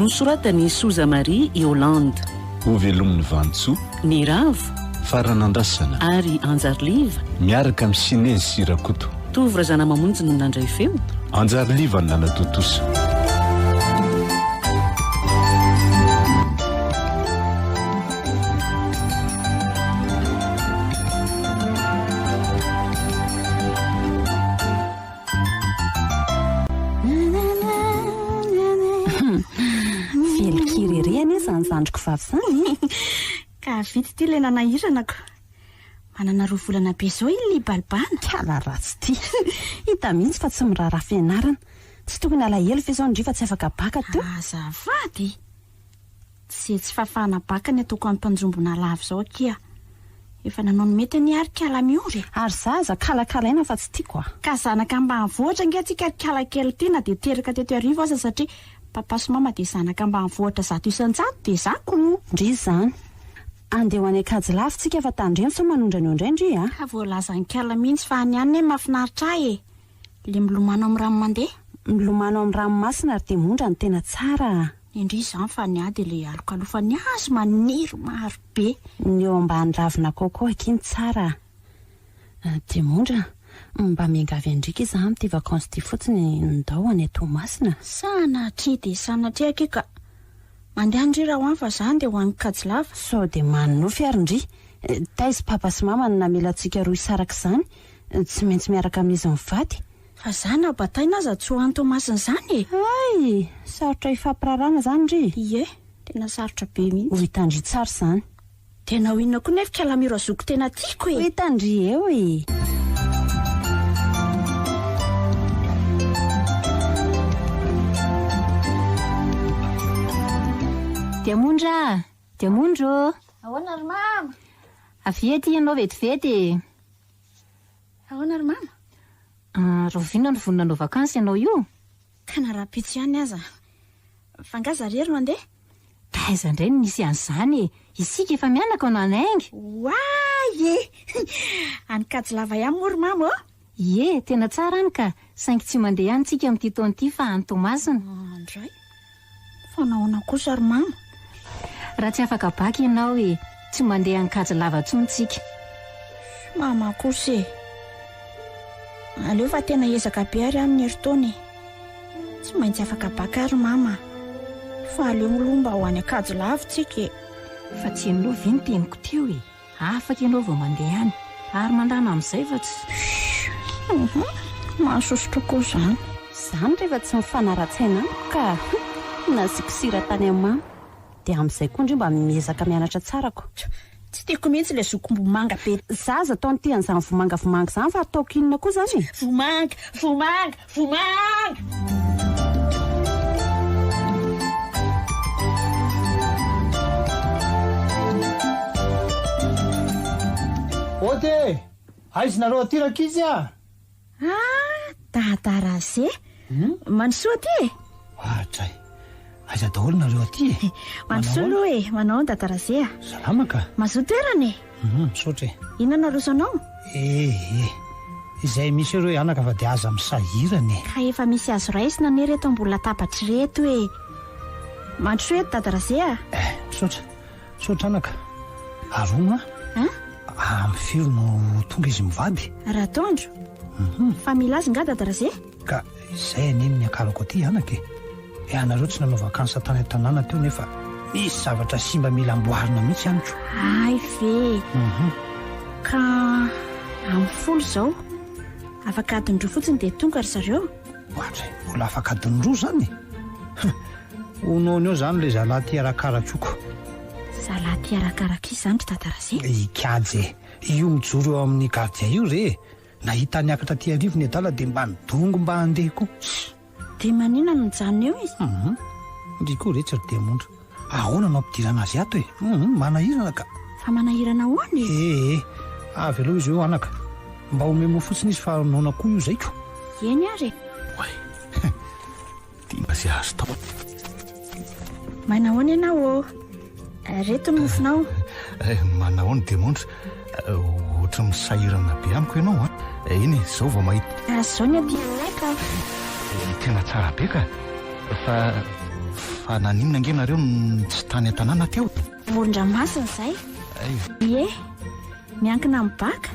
nosoratany Soza Marie Iolande, ho velomin'ny vantsoa, ny ravo faranandrasana ary anjariliva miaraka amin'ny Sinezy Sirakoto. Tovy razana mamonjy no nandray feo Anjariliva ny nanatotosa. Zandriko vavy ka vity ty le nanahiranako manana roa volana be zao i libalibana kala ratsy ty hita mihitsy fa tsy miraharaha fianarana tsy tokony alahelo fe zao ndry fa tsy afaka baka teo azavady tsy fafana baka ny ataoko amin'ny mpanjombona lavo zao akia efa nanao ny mety ny arikala miory ary zaza kalakalaina fa tsy tiako ka zanaka mba voatra nge tsika arikala kely ty na de teraka teto arivo aza satria papa sy mama de zanaka mba voatra zato isan-jato de zako ndry zany andeho any akajy lafintsika fa tandremo so manondrany ondray ndry a ka voalaza ny kala mihitsy fa any any mahafinaritra ahy le milomano amin'ny rano mandeha milomano amin'ny ranomasina ary de mondra ny tena tsara indry zany fa ny ady le alokalofa ny azy maniry maro be ny eo ambany ravina koko akiny tsara de mondra mba miangavy andrika izy amty vakansy ty fotsiny ndao any Tomasina sanatria de sanatria akeka mandeha ndry raha hoany fa zany de hoany Kajilava so de manofy ary ndry taizy papa sy mama ny namelantsika roa isaraka zany tsy maintsy miaraka amin'izy mivady fa zany abataina aza tsy hoany Tomasina zany ay sarotra ifampirarana zany ndry ie tena sarotra be mihitsy ho hitandry tsara zany tena hoinona koa nefa kalamiro azoko tena tiako ho hitandry eo Diamondra, Diamondro. Ahoana ry mama? Avety ianao vetivety. Ahoana ry mama? Rovina ny voninanao vakansy ianao io. Ka narapitsy ihany aza. Fangaza rery mandeha? Taiza indray no nisy an'izany. Isika efa mianaka ao nanaingy. Waye! Any Kajilava ihany moa ry mama oh? Ie, tena tsara any ka. Saingy tsy mandeha ihany tsika amin'ity taona ity fa any Tomasina. Andray. Fa nahoana kosa ry mama? Raha tsy afaka baka ianao tsy mandeha any Kajilava intsony tsika. Mama kosa aleo fa tena ezaka be ary amin'ny herintaona tsy maintsy afaka baka ary mama fa aleo molomba ho any Kajilava tsika fa tsy ianao ve ny teniko teo afaka ianao vao mandeha any ary mandana amin'izay fa tsy mahasosotro koa zany rehefa tsy mifanara-tsaina ka nasikosira tany amin'ny mama de amin'izay koa ndry mba miezaka mianatra tsarako tsy tiako mihitsy le zokombo manga be zaza tao an'izany vomanga zany fa ataoko inona koa zany vomanga ote aizinareo atiraka izy Tataraze manisoa ty atray aiza daholo nareo aty manisoa manao ny Tataraze salama ka mazoa toerana misaotra inona rosanao izay misy ireo anaka fa de aza misahirany ka efa misy azo raisina ne reto mbola tapatry reto mandroso eto Tataraze misaotra anaka arona amin'ny firy no tonga izy mivady raha tondro fa mila azy nga Tataraze ka izay aneny ny akarako aty anaka anareo tsy nanao vakansa tany an-tanàna teo nefa misy zavatra simba mila amboarina mihitsy anytro ay ve ka amin'ny folo zao afaka adindroa fotsiny de tonga ry zareo ohatray mbola afaka adindroa zany honaony eo zany le zalahy ty arakaratroko zalahy ty arakaraka izy zany ry Tataraze ikajy io mijoro eo amin'ny gardia io re nahita niakatra ty arivo ny adala de mba nidongo mba handeha koa de manina no mijanona eo izy ndry koa rehetra ry Diamondra ahoana no ampidirana azy ato manahirana ka fa manahirana ahoany avy aloha izy eo anaka mba homemo fotsiny izy fa naona koa io zaiko eny ary dimba zay azo tao manahoana ianao reto ny mofonao manahoana Diamondra ohatra misahirana be amiko ianao iny zao vao mahita zao ny aty ka tena tsara be ka fa Fa naninona nge nareo tsy tany an-tanàna teo? Moron-dranomasina izay. Ie, miankina amin'ny baka.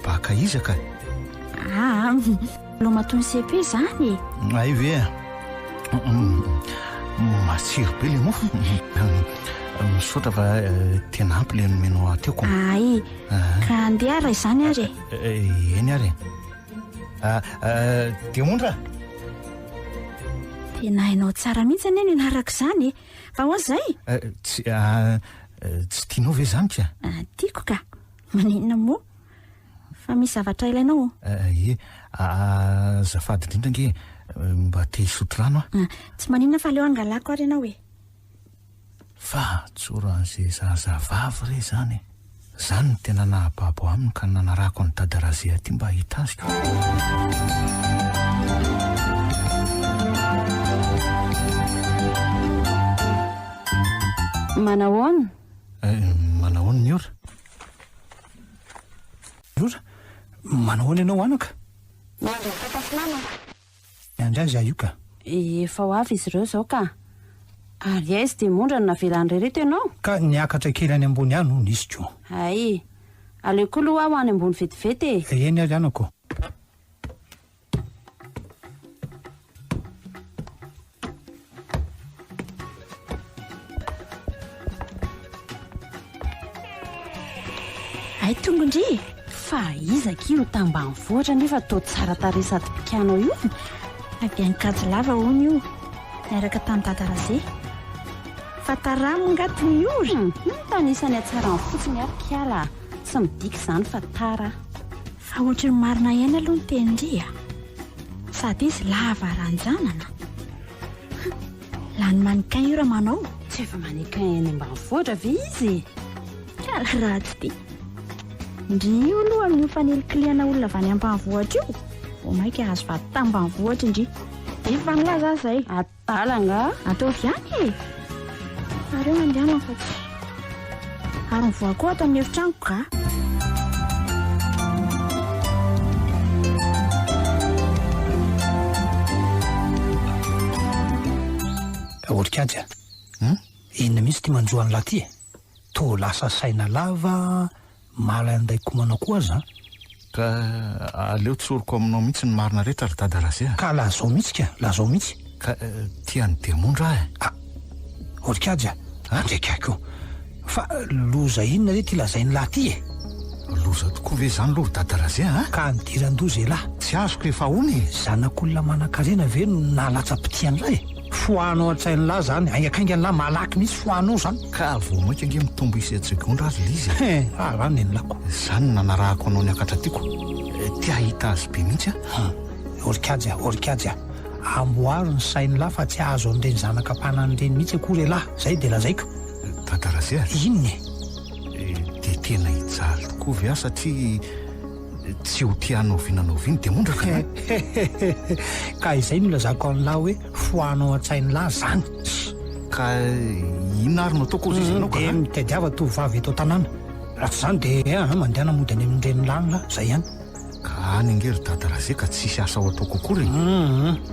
Baka izaka? Lomatony CP izany. Ay ve matsiro be le mofo. Misaotra fa tena ampy le nomenao ateoko. Ay, ka andeha ara izany ary. Eny ary. Demondra. Tena hainao tsara mihitsy anie ny naraka izany. Fa hoazy izay? Tsy tianao ve izany ka? Tiako ka. Maninona moa? Fa misy zavatra ilainao. Zafady indrindra nge mba te hisotro rano Tsy maninona fa leo angalako ary ianao e. Fa tsoran'izay zazavavy re zany. Zany no tena nahababo aminy ka nanarako ny dadarazay aty mba hita azy. Manahoana? Manahoana ny ora? Ora? Manahoana ianao anaka? Andra azy io ka? Efa ho avy izy ireo izao ka. Ary aizy Demondra no navelany rereto ianao? Ka niakatra kely any ambony any no nisy ko. Ay, aleoko aloha aho any ambony vetivety e. Eny ary anako. Ay tongondry. Fa izaka io tambanivohitra nefa tao tsara tarehy sady pikanao io. Avy ankajy lava hono io. Miaraka tamin'ny dadarazay. Fa taramo ngatony io. Tanisany atsara ny fotsiny ary kiala. Tsy midika izany fa tara. Fa ohatry ny marina ihany aloha ny tenindria. Sady izy lava ranjanana. Lany manikain io raha manao. Tsy efa manikain eny ambanivohitra ve izy? Kala raha tsy dia. Ndry io aloha amin'ny fanelikiliana olona avy any ambanivohitra io. Vao maika azo vady tambanivohitra indry. Efa milaza izay. Adalanga. Atao viany e. Areo mandehanana fa tsy. Ary mivoako ato amin'ny efitrango ka. Orikaja. Inona mihitsy ty manjoany laty e? To lasa saina lava, mala anday komanao koa aza. Ka aleo tsoroko aminao mihitsy ny marina rehetra ry dadarazay. Ka lazao mihitsy ka, lazao mihitsy. Ka tiany Demondra Orikaja, andraika ako. Fa loza inona re ty lazainy laty e? Loza tokoa ve zany loha ry dadarazay Ka nidiran-doza e lahy. Tsy azoko efa hony. Zanak'olona manan-karena ve no nalatsa-pitiany lahy e? Foanao an-tsainy lahy zany, aingakaingany lahy malaky mihitsy foanao zany. Ka vao maika nge mitombo isan-tsegondra azy lizy. Rano eny lako. Zany nanarahako anao ny akatra tiako. Tia hita azy be mihitsy Orikaja. Amboaro ny sainy lahy fa tsy azo an'ireny zanakam-panany ireny mihitsy akory e lahy. Zay de lazaiko. Dadarazay Inona de tena hijaly tokoa ve satria tsy ho tianao vinanao viny Demondra ka. Ka izay no lazako an'lahy hoe foanao an-tsainy lahy zany. Ka inona ary no ataoko izy ianao ka? De mitadiava tovavy eto an-tanàna. Raha tsy izany de mandeha namody any amin'ireny lahy lahy. Zay ihany. Ka any angery dadarazay ka tsisy asa ho ataoko akory.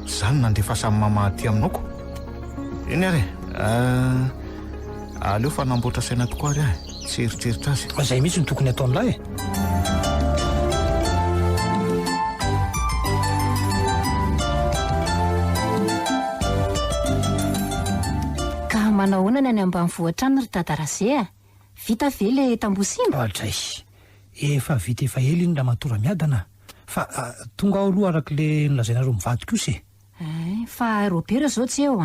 Zany nandefa samy mamahaty aminao. Eny ary aleo fa namboatra saina tokoa ary tsy eritreritra azy. Zay mihitsy ny tokony ataon'lahy e. Ka manahoana ny any ambanivohitra any ry dadarazay Vita ve le tambosimba? Atray. Efa vita efa ela iny raha matora miadana. Fa tonga ao aloha araka le nolazainareo mivady kosa e. Fa Robert zao tsy eo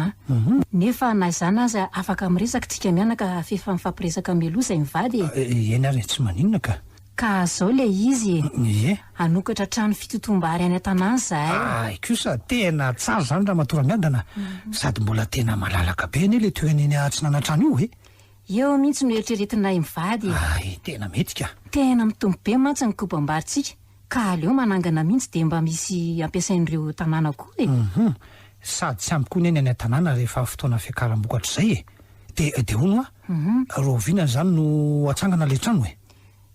nefa na izany aza afaka miresaka tsika mianaka fefa mifampiresaka meloa izay mivady eny ary tsy maninona ka. Ka zao le izy anokatra trano fitotombary any an-tanàna zahay. Kosa tena tsara zany raha matora miadana. Sady mbola tena malalaka be ane le toerana eny Atsinana trano io Eo mihitsy no eritreretinay mivady. Tena mety ka. Tena mitombo be mantsy ny kobam-baritsika. Ka aleo manangana mihitsy de mba misy ampiasain'ireo tanàna koa Sady tsy ampy koa neny any an-tanàna rehefa fotoana fiakaram-bokatra zay de hono roviana zany no atsangana le trano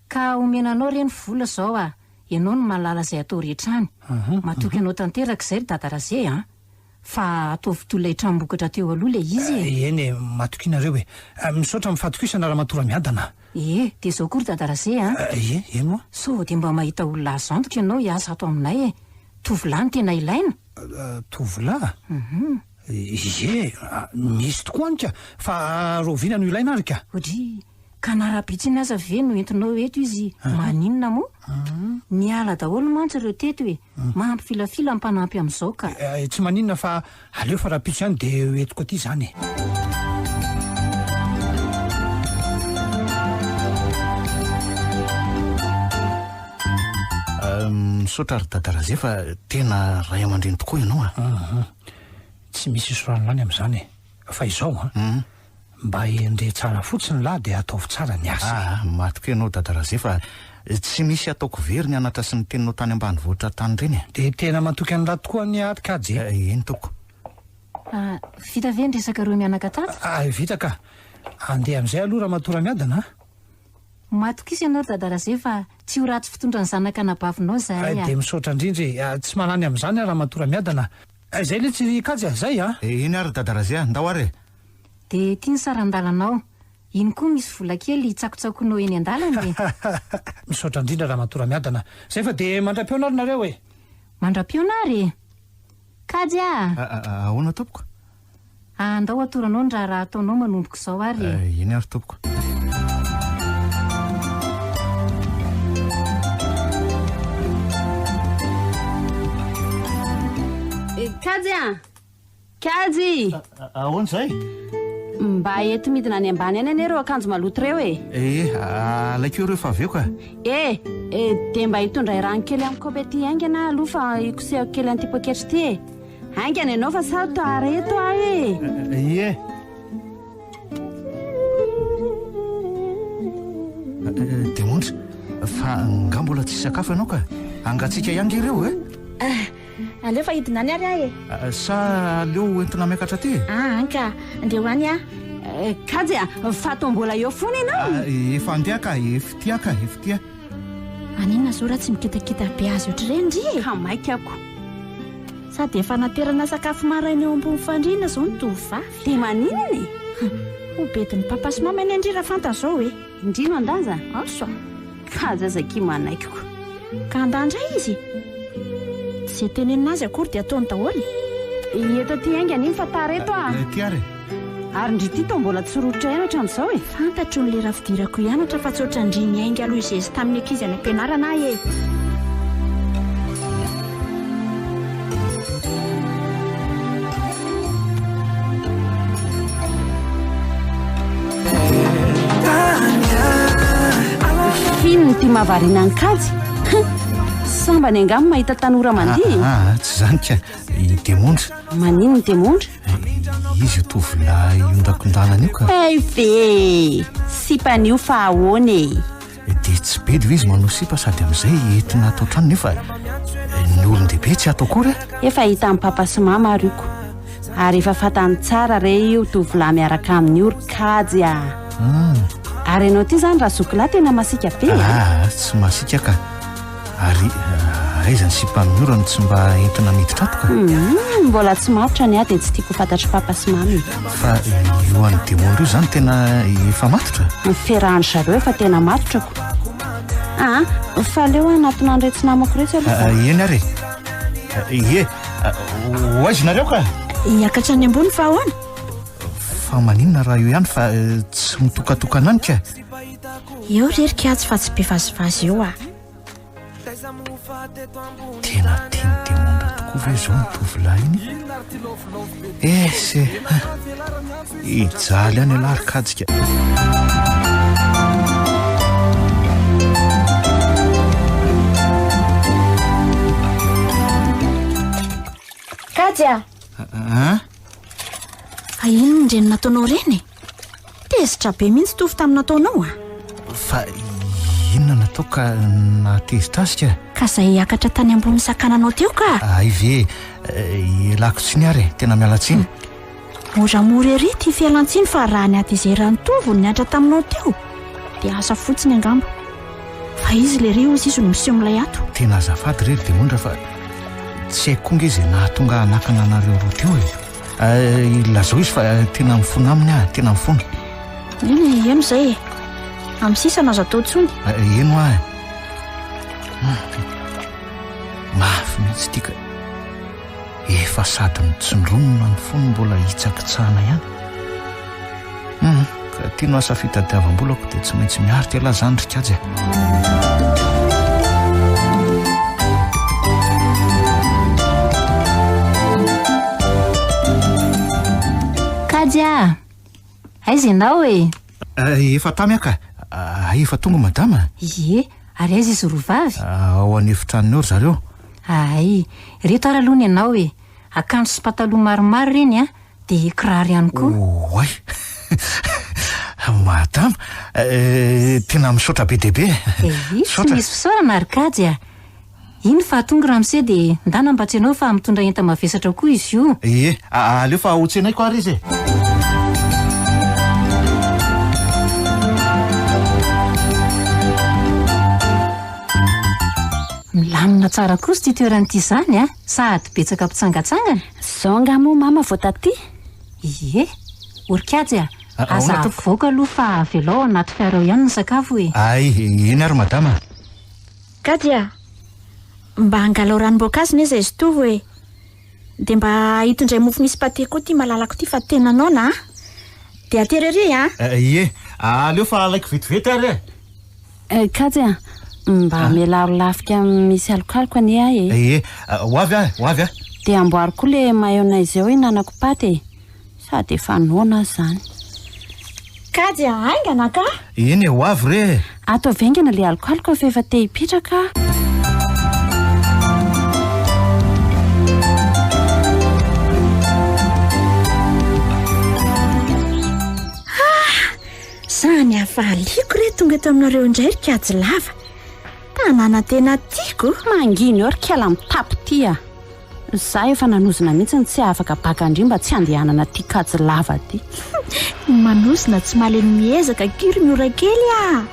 Ka omenanao reny vola zao ianao no malala zay atao rehetrany. Matoky anao tanteraka izay ry dadarazay fa ataovy tolona hitrambokatra teo aloha le izy eny matokianareo hoe misaotra mifatokisana raha matora miadana de zao kory dadarase eny moa so de mba mahita olona azo antoka ianao hiasa ato aminay tovolahy ny tena ilaina tovolahy misy tokoa anika fa roviana no ilaina ary ka ohatry kanara-pitsiny aza ve no entinao eto izy maninona moa niala daholo mantsy ireo teto hoe mampifilafila mpanampy amin'izao ka tsy maninona fa aleo fa raha-pitso ihany de entiko aty zany misaotra ary dadaraze fa tena ray aman-dreny tokoa ianao tsy misy isoranolany amin'izany fa izao mba endre tsara fotsiny lahy de ataovy tsara ny asa matoka ianao dadaraze fa tsy misy ataoko very ny anatra sy ny teninao tany ambany vohitra tany reny de tena matoky an'raha tokoa ny atikajy eny toko vita ve ny resaka reo mianaka taty vita ka andeha amin'izay aloha raha matora miadana matokisy ianao dadaraze fa tsy ho ratsy fitondra ny zanaka nabavinao zay de misaotra indrindry tsy manany amin'izany raha matora miadana zay le tsy kajy zay eny ary dadaraze ndao ary de tia ny saran-dalanao iny koa misy vola kely tsakotsakonao eny an-dalana de misaotra indrindra raha matora miadana zay fa de mandra-piona ary nareo mandra-piona ary kajy ahoana tompoko andao atoranao ny raha ataonao manomboko izao ary eny ary tompoko kajy ahoana zay mba eto midina any ambany any anareo akanjo maloto reo alaiko ireo fa aveo ka de mba hitondray rano kely amikope ty aingana aloha fa ikosehako kely an'ty poketry ty aingana ianao fa sa to areto de mondra fa nga mbola tsy sakafo ianao ka angatsika ihany ireo aleo fa hidina any ary sa aleo entina miakatra ty anka andeo any kajy fa to mbola eo fony ianao efa andeha ka efitia aninona zao raha tsy mikitakita be azy ohatry rendry kamaikako sady efa naterana sakafo maraina eo ambony fandriana zao ny tovavy de maninony ho bediny papa sy mama eny andry raha fantany zao indrino andaza aso kaja zaki manaikiko ka andandray izy zay teneninazy akory de ataony daholy eto ty aingana iny fa tareto ty ary ndry ty to mbola tsy rototra ianatra amin'izao fantatro ny le rafidirako ianatra fa tsotra ndriny ainga aloha izy tamin'ny ankizy any ampianarana fino ty mahavariana ny kajy samba ny angamy mahita tanora mandiha tsy zany ka demondra manino ny demondra izy tovolahy ondakondalana io ka ve sipanio fa ahoany de tsy be de izy manao sipa sady amin'izay entina atao trano nefa ny olon-dehibe tsy atao kory efa hita amin'ny papa sy mama aryoko ary efa fatany tsara re io tovolahy miaraka amin'ny oro kajy ary ianao ty zany raha zokilahy tena masika be tsy masika ka ary aizany sipa amin'ny orano tsy mba entina miditra ato ka mbola tsy matotra ny de tsy tiako fantatry papa sy mamy fa io an'ny demondra io zany tena efa matotra ferahany zareo efa tena matotrako fa leo anaty nandretsy namako retsy eny ary hoaizinareo ka hiakatra any ambony fa ahoana fa maninona raha io ihany fa tsy mitokatokana any ka eo rerikatsy fa tsy be vazivazy eo tena tiany demondra tokoa ve zao nytovolahy iny se ijaly any ala ary kajika kajy fa ino ndreny nataonao reny tezitra be mihitsy tovy tamin'ny nataonao fa inona natao ka natezitra azy ka zay hiakatra tany ambony sakananao teo ka ay ve elako tsy ny ary tena mialatsiny moramora ery ty fialantsiny fa raha ny atizerany tovony niatra taminao teo de asa fotsiny angamba fa izy le ry ozy izy no miseo amin'ilay ato tena azafady rery demondra fa tsy haiko konga izy nahatonga anakana anareo roa teo ilazao izy fa tena mifona aminy tena mifona. Eno zay amin'ny sisana azo atao tsony. Eno mafy mihitsy tika efa sady mitsindronona ny fony mbola hitsakitsahana ihany. Ka tiano asa fitadiavam-bolako dia tsy maintsy miary ty alazandrikajy. Kaja, aiza ianao efa tamyaka efa tonga madama. Ie, ary aiza izy rovavy? Ao anefitraniny eo zareo. Reto ara aloha ny ianao akanjo sy pataloha maromaro reny dia kiraro ihany koa. Oay madama tena misaotra be dehibe. Tsy misy fisaorana ary Kaja. Iny fa tonga Ramose dia ndana mba tsy ianao fa mitondra enta mavesatra koa izy io. Aleo fa hotsenaiko ary izy. Milamina tsara koa sy ty toeran'ity izany sady betsaka mpitsangatsangana. Zao nga moa mama vao taty. Ie, Orikaja, aza avoaka aloha fa avelao anaty fiarao ihany ny sakafo iny ary madama. Kaja, mba hangalao ranom-boankazo izy itovy dia mba hitondray mofo misy paté koa ty malalako ty fa tena naona dia aterery aleo fa alaiko vetivety ary Kaja, mba mialaro lafika misy alokaloka anie hoavy dia amboary koa le mayonnaise ao nanako paty sady efa naona zany. Kaja, aingana ka? Iny hoavy re. Atao vaingana le alokaloka fa efa te hipitraka. Zany hafahaliko re tonga eto aminareo indray ry kajy lava. Tanàna tena tiako. Manginy eo ry kiala mitapy ty Za efa nanozina mihitsy tsy afaka baka andrimba tsy andehanana ty kajy lava ty. Manozina tsy malemy miezaka kiry miora kely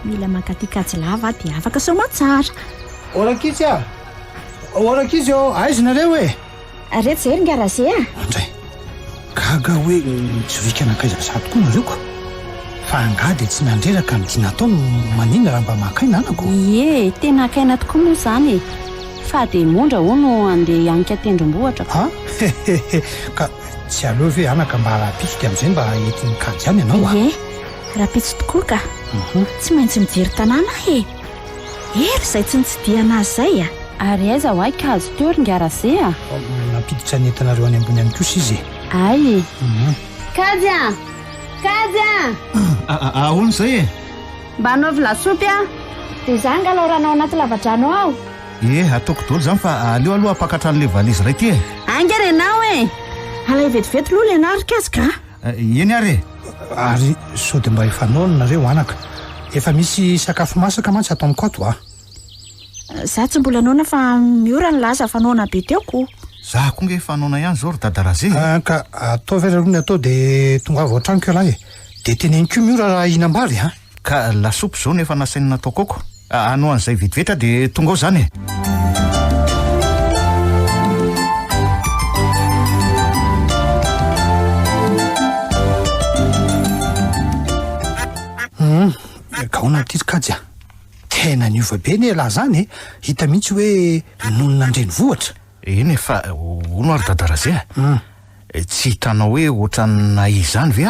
mila maka ty kajy lava dia afaka soma tsara. Orakitsy Orakitsy aiza nareo Reto zay ry Ramose Andray, gaga hoe mitsorika anakaiza sady koa nareo ko. Fa anga dia tsy nandreraka midina tao manina raha mba makaina anako. Ie, tena akaina tokoa moa zany fa dia mondra no andeha hanika tendrombohitra. Ka tsy aleo ve anaka mba rapitsika amin'izay mba entin'ny kajy ihany ianao rapitso tokoa ka. Tsy maintsy mijery tanàna ery izay tsy nitsidiana azy zay Ary aiza ho ay kazo teo ry Ramose nampiditra ny entanareo any ambony any kosa izy. Ay. Kaja! Ahoana izay mba anaovy lasopy dia za ngalao ranao anaty lavadrano ao. Ataoko daholo zany fa aleo aloha apakatra an'ilay valizy iray ty Anga renao alay vetivety aloha le anary kazy ka. Eny ary sao dia mba efa naona nareo anaka. Efa misy sakafo masaka mantsy atao amin'ny kato Za tsy mbola naona fa miora ny laza fa naona be teoko. Za koa nge efa naona ihany zao ry dadaraze. Ka atao vera roa ny atao dia tonga avy an-tranoko ialahy dia teneniko miora raha ihinam-bary Ka lasopy zao nefa nasainy nataoko ako. Anao an'izay vetivety dia tonga ao zany ka hoana ty kajy tena niova be ny lahy zany hita mihitsy hoe nonona andreny vohatra. Eny fa ono ary dadaraze tsy hitanao hoe ohatrana izany ve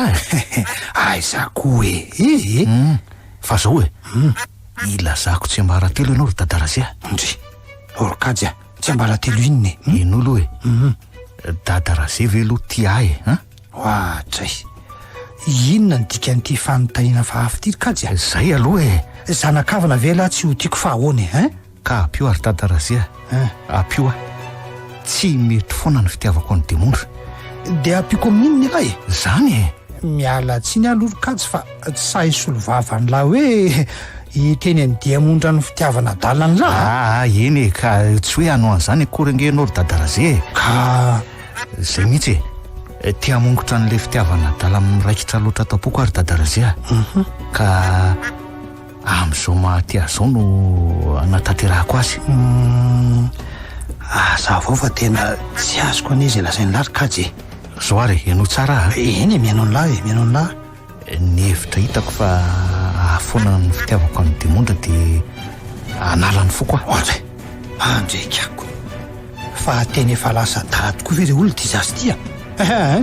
aiza koa hoe fa zao ilazako tsy ambaratelo ianao ry dadaraze ndry orikajy tsy ambaratelo inony inolo dadaraze ve aloha ty ohatray inona ny dikan'ity fanontaniana fahafy ty rikajy zay aloha zanakavana vela tsy ho tiako fahahoany ka apio ary dadaraze apio tsy mety foana ny fitiavako any demondra dia ampiko amin'inony lahy zany miala tsy ny alorikajy fa tsay solo vavany lahy hoe hiteny any diamondra ny fitiavana dalina ny lahy eny ka tsy hoe anao an'izany korengenao ry dadaraze ka zay mihitsy ty amongotra n'ilay fitiavana dala miraikitra loatra tapoko ary dadaraze ka amin'izao mahaty azao no anatanterahako azy Za vao fa tena tsy azoko anizy lazainy larikajy. Zoary ianao tsara eny mianao lahy mianao lahy. ny hevitra hitako fa ahafoana ny fitiavako amin'ny demondra dia analany fo koa. Oatra andrekako fa teny efa lasa dara tokoa ve re olona ty zasy tya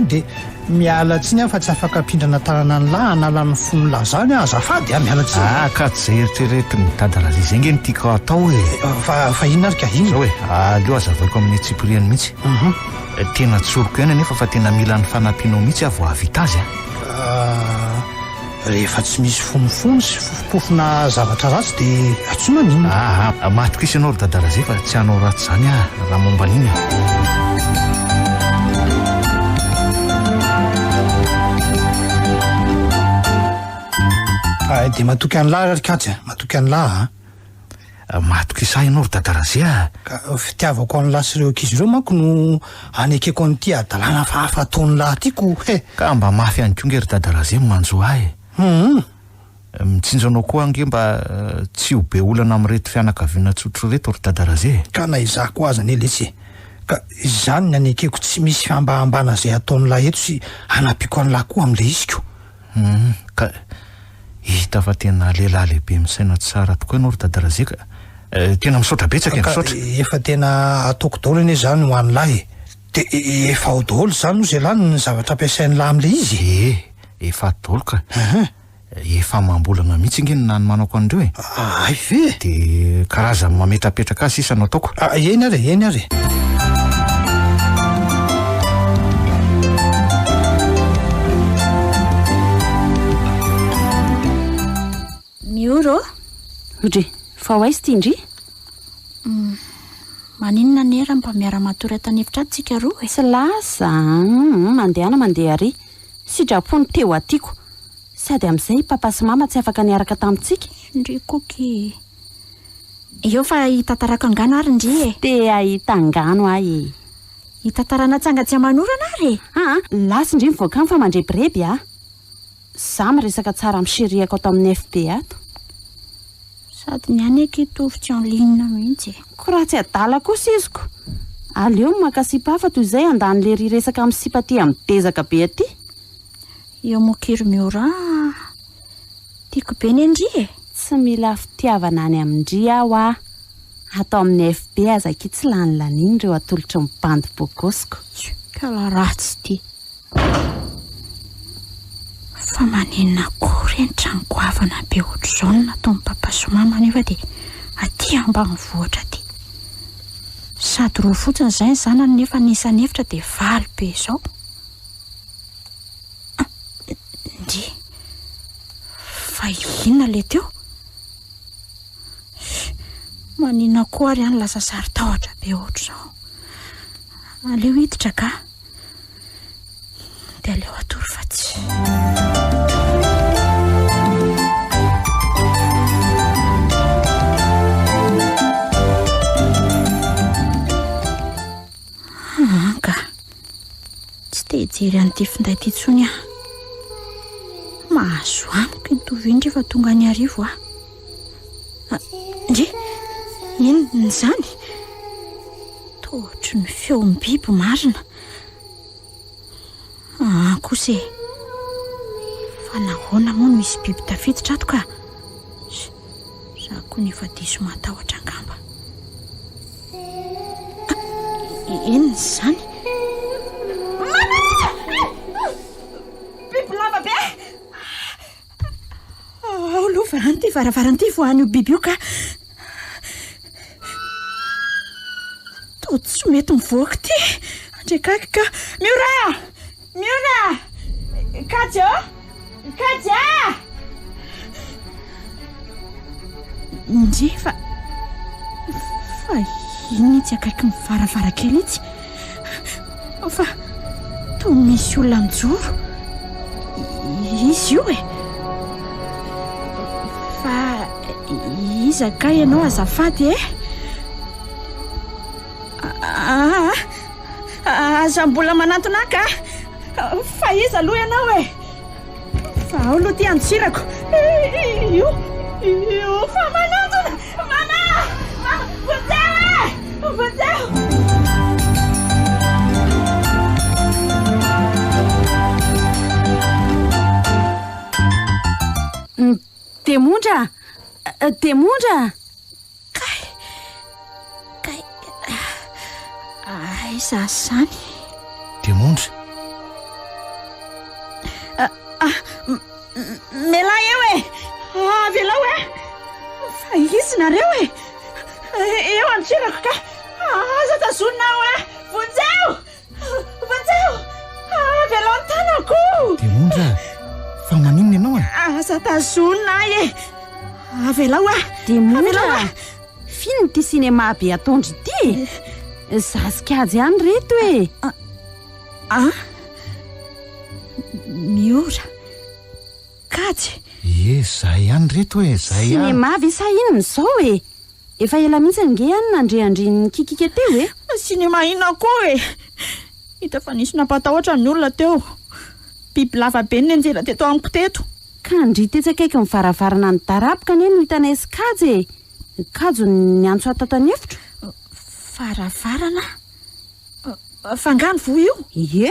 dia miala tsiny aho fa tsy afaka mpindrana tanana ny lahy analan'ny fony lahy zany azafady miala tsiny. Ka tsy zay eritrereto ny dadalazy izay nge ny tiako atao fa inona ary ka iny hoe aleo azavaiko amin'ny tsipiriany mihitsy. Tena tsoroko ihany anefa fa tena mila ny fanampianao mihitsy avo avita azy rehefa tsy misy fonofony sy fofopofona zavatra ratsy dia atsona n'inona. Matoko isanao ry dadalazy fa tsy hanao ratsy zany raha momba an'iny. Dia matoky any lahy rarikajy matoky any lahy matoky isa ianao ry dadalazy ka fitiavako any lahy sy ireo ankizy ireo manko no anekeko an'ity adalàna fa hafa ataon'ny lahy tiako ka mba mafy any koa nge ry dadalazy manjo ahy. Mitsinjanao koa ange mba tsy ho be olana amin'reto fianakaviana tsotro reto ry dadalazy ka na izako azy ane letsy ka izany ny anekeko tsy misy fiambahambana zay ataon'ny lahy eto sy anampiko any lahy koa amin'ilay iziko. Ka hita fa tena lehilahy lehibe misaina tsara tokoa ianao ry dadalazy ka tena misaotra betsaka misaotra. Efa tena ataoko daholo anie zany ho an'ny lahy dia efa ao daholo zany no zay lahy ny zavatra ampiasain'ny lahy amin'ilay izy. Efa daholo ka efa mambolana mihitsy nge ny nany manako an'ireo ay ve dia karazany mametrapetraka azy sisa no ataoko. Eny ary mioro odre fa ho aizy ty indry maninona nera mba miara-matory atanevitra aty tsika roa sy lasa mandehana mandeha ary sidrapony teo atiako sady amin'izay papa sy mama tsy afaka niaraka tamintsika ndrikoky eo fa hitantarako angano ary ndry dia ahita angano ahy hitantarana tsangatsy amanorana ary lasy indry mivoaka any fa mandrebireby za miresaka tsara mishiriako ato amin'ny FB ato sady ny aneky tovy tsy anlinina mihitsy ko raha tsy adala kosa iziko aleo makasipa hafa toy izay andan'le ry resaka amin'ny sipaty amidezaka be aty eo mokiry miora tiako be ny andry tsy mila fitiavana any amindry aho atao amin'ny FB azaki tsy lany laniny ireo atolotry ny bandy bogosiko ka la ratsy ty fa manenina kory ny trangoavana be ohatr'izao no nataon'ny papa sy mama nefa dia aty amba mivoatra ty sady roa fotsiny izay ny zanany nefa nisanefitra dia valy be izao ndry fa inona le teo manina koa ary any lasa sary tahotra be ohatr'izao aleo hiditra ka dia aleo atory fa tsy ka tsy te hijery an'ity finday ty tsony mahazo amiko nitovy indry fa tonga ny arivo ndry inona zany tohatry ny feon'ny biby marina kose fa nahoana moa no misy biby tafiditra ato ka za koa nefa diso matahotra angamba inona zany biby lava be lova an'ity varavaran'ity vo an'io biby io ka to tsy mety mivoaka ty andrekaka ka miora kaja ndry fa iny tsy akaiky mivaravarakely itsy fa to misy olona mijoro izy io fa iza ka ianao azafady aza mbola manantona ka fa iza aloha ianao fa ao aloha ty antsirako io fa manantona mama vozeo Demonja! Demonja! Kay aiza zany? Demonja. Mela eo e! Avelao e! Fa izy nareo e! Eo antsirako ka! Aza tazonao e! Vonjeo! Vonjeo! Avelao ny tanako! Demonja, fa maninona ianao e? Aza tazona e! Avelao e! Demonja! Fino ty sinema be atondry ity! Zasikajy ihany reto e! Miora kajy. Zahay ihany reto e, zahay ihany. Sinema ve sa inona izao e? Efa ela mihitsy nge ihany nandreandriny kikika teo e? Sinema ina koa e! Hita fa nisy nampatahotra ny olona teo. Biby lava be ny anjela teto amiko teto. Ka ndritra akaiky ny varavarana ny darapoka anie no hitanay sy kajy e. Kajo ny antso ato anefitra. Varavarana? Fangano vo io? Ie,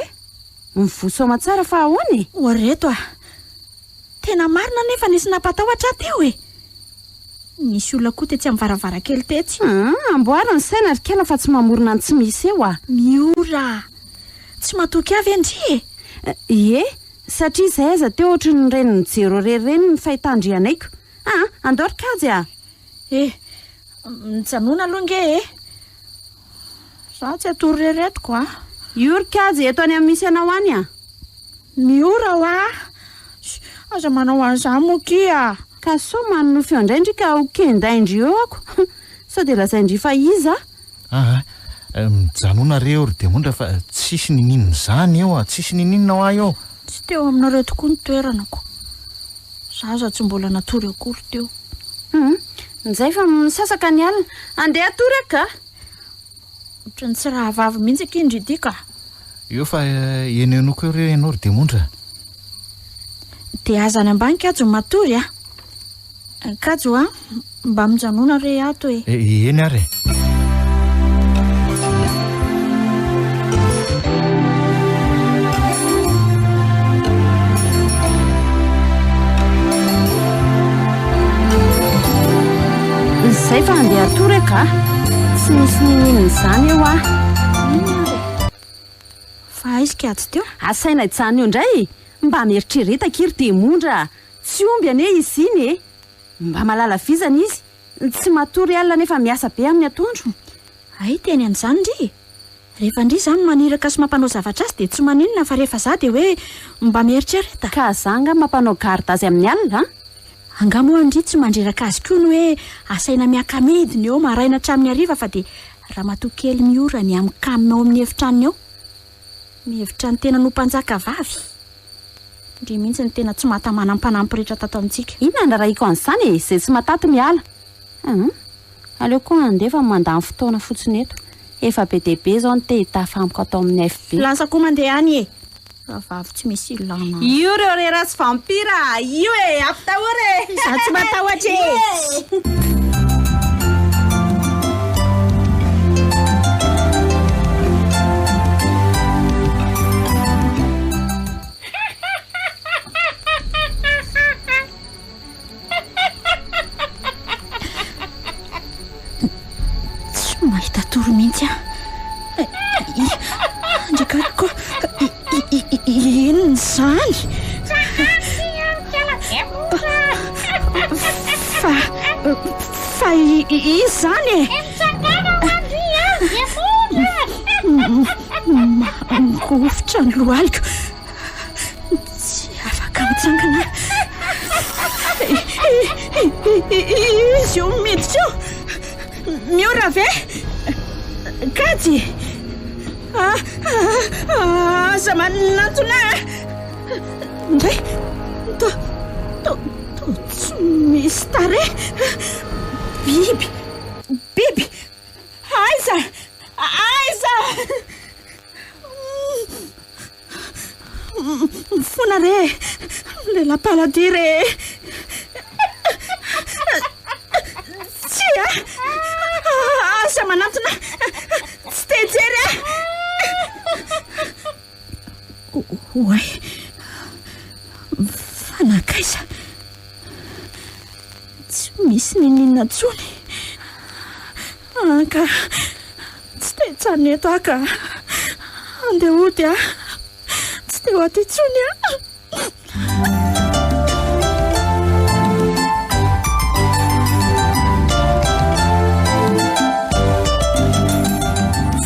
mivosoma tsara fa ahoana e? Oreto tena marina nefa nisy nampatahotra teo e. Nisy olona koa tetsy amin'ny varavarakely tetsy. Amboarina ny saina ry kela fa tsy mamorona ny tsy misy eo a. Miora, tsy matoky avy andry e. Ie, satria izay aiza teo ohatry ny reny ny jero rereny ny fahitandrianaiko. Andoro kajy a. Mijanona aloha nge e. Za tsy atory reretiko a. Io ry kajy eto any amin'ny misy anao any a. Miora ho a. Aza manao an'izany moky a. Ka so manonofy andraindry ka hokendaindry eo ako. Sao dia lazaindry fa iza? Mijanona reo ry Demonja fa tsisy nininona izany eo a, tsisy nininona ho ahy eo. Tsy teo aminareo tokoa ny toeranako. Zaza tsy mbola natory akory teo. Nizay fa misasaka ny alina. Andeha atory ka? Ohatrany tsy raha vavy mihitsy akindry ity ka. Eo fa enenoko eo reo ianao ry Demonja. Dia aza any ambany kajo matory a. Kajo a, mba mijanona re ato e. Eny ary. Izay fa andeha atory ka? Tsy misy nininona izany eo a. Fa aizy kajy teo? Asaina itsany eo indray. Mba mieritrereta kiry Demonja. Tsy omby ane izy iny e. Mba malala vizana izy. Tsy matory alina nefa miasa be amin'ny atondro. Ay, teny an'izany ndry. Rehefa ndry izany maniraka sy mampanao zavatra azy dia tsy maninona fa rehefa za dia hoe mba mieritrereta. Ka zanga mampanao gardazy amin'ny alina. Angamo andry tsy mandreraka azy koa no hoe asaina miaka-midiny eo maraina hatramin'ny hariva fa dia raha matokely miora ny amin'ny kamina ao amin'ny efitranony eo. Mihevitra ny tena no mpanjaka vavy. Ndry mihitsy ny tena tsy mahatamanam-panampy rehetra tato amintsika. Inona andraraiko an'izany e, izay tsy mataty miala. Aleo koa andefa mandany fotoana fotsiny eto. Efa be dia be izao ny te-hitafamiko atao amin'ny FB. Lasa koa mandeha any e. Raha vavy tsy misy ilana. Io reo rera sy vampira. Io e, ampitahory e. Za tsy matahotra e. Mahita toro mihitsy a. Andrekako inona izany? Fa izany e. Mangofotra ny lohaliko. Tsy afaka mitsangana. Izy io miditra eo. Miora ve? Kajy! Aza manantona! Ndray! Tsy misy tare! Biby! Biby! Aiza! Aiza! Mifona re! Lela-palady re! Tsy a! Aza manantona! Tsy tejery a! Oay! Fanakaiza! intsony ka tsy te tsany eto aka andeha ody a tsy te ho aty intsony a.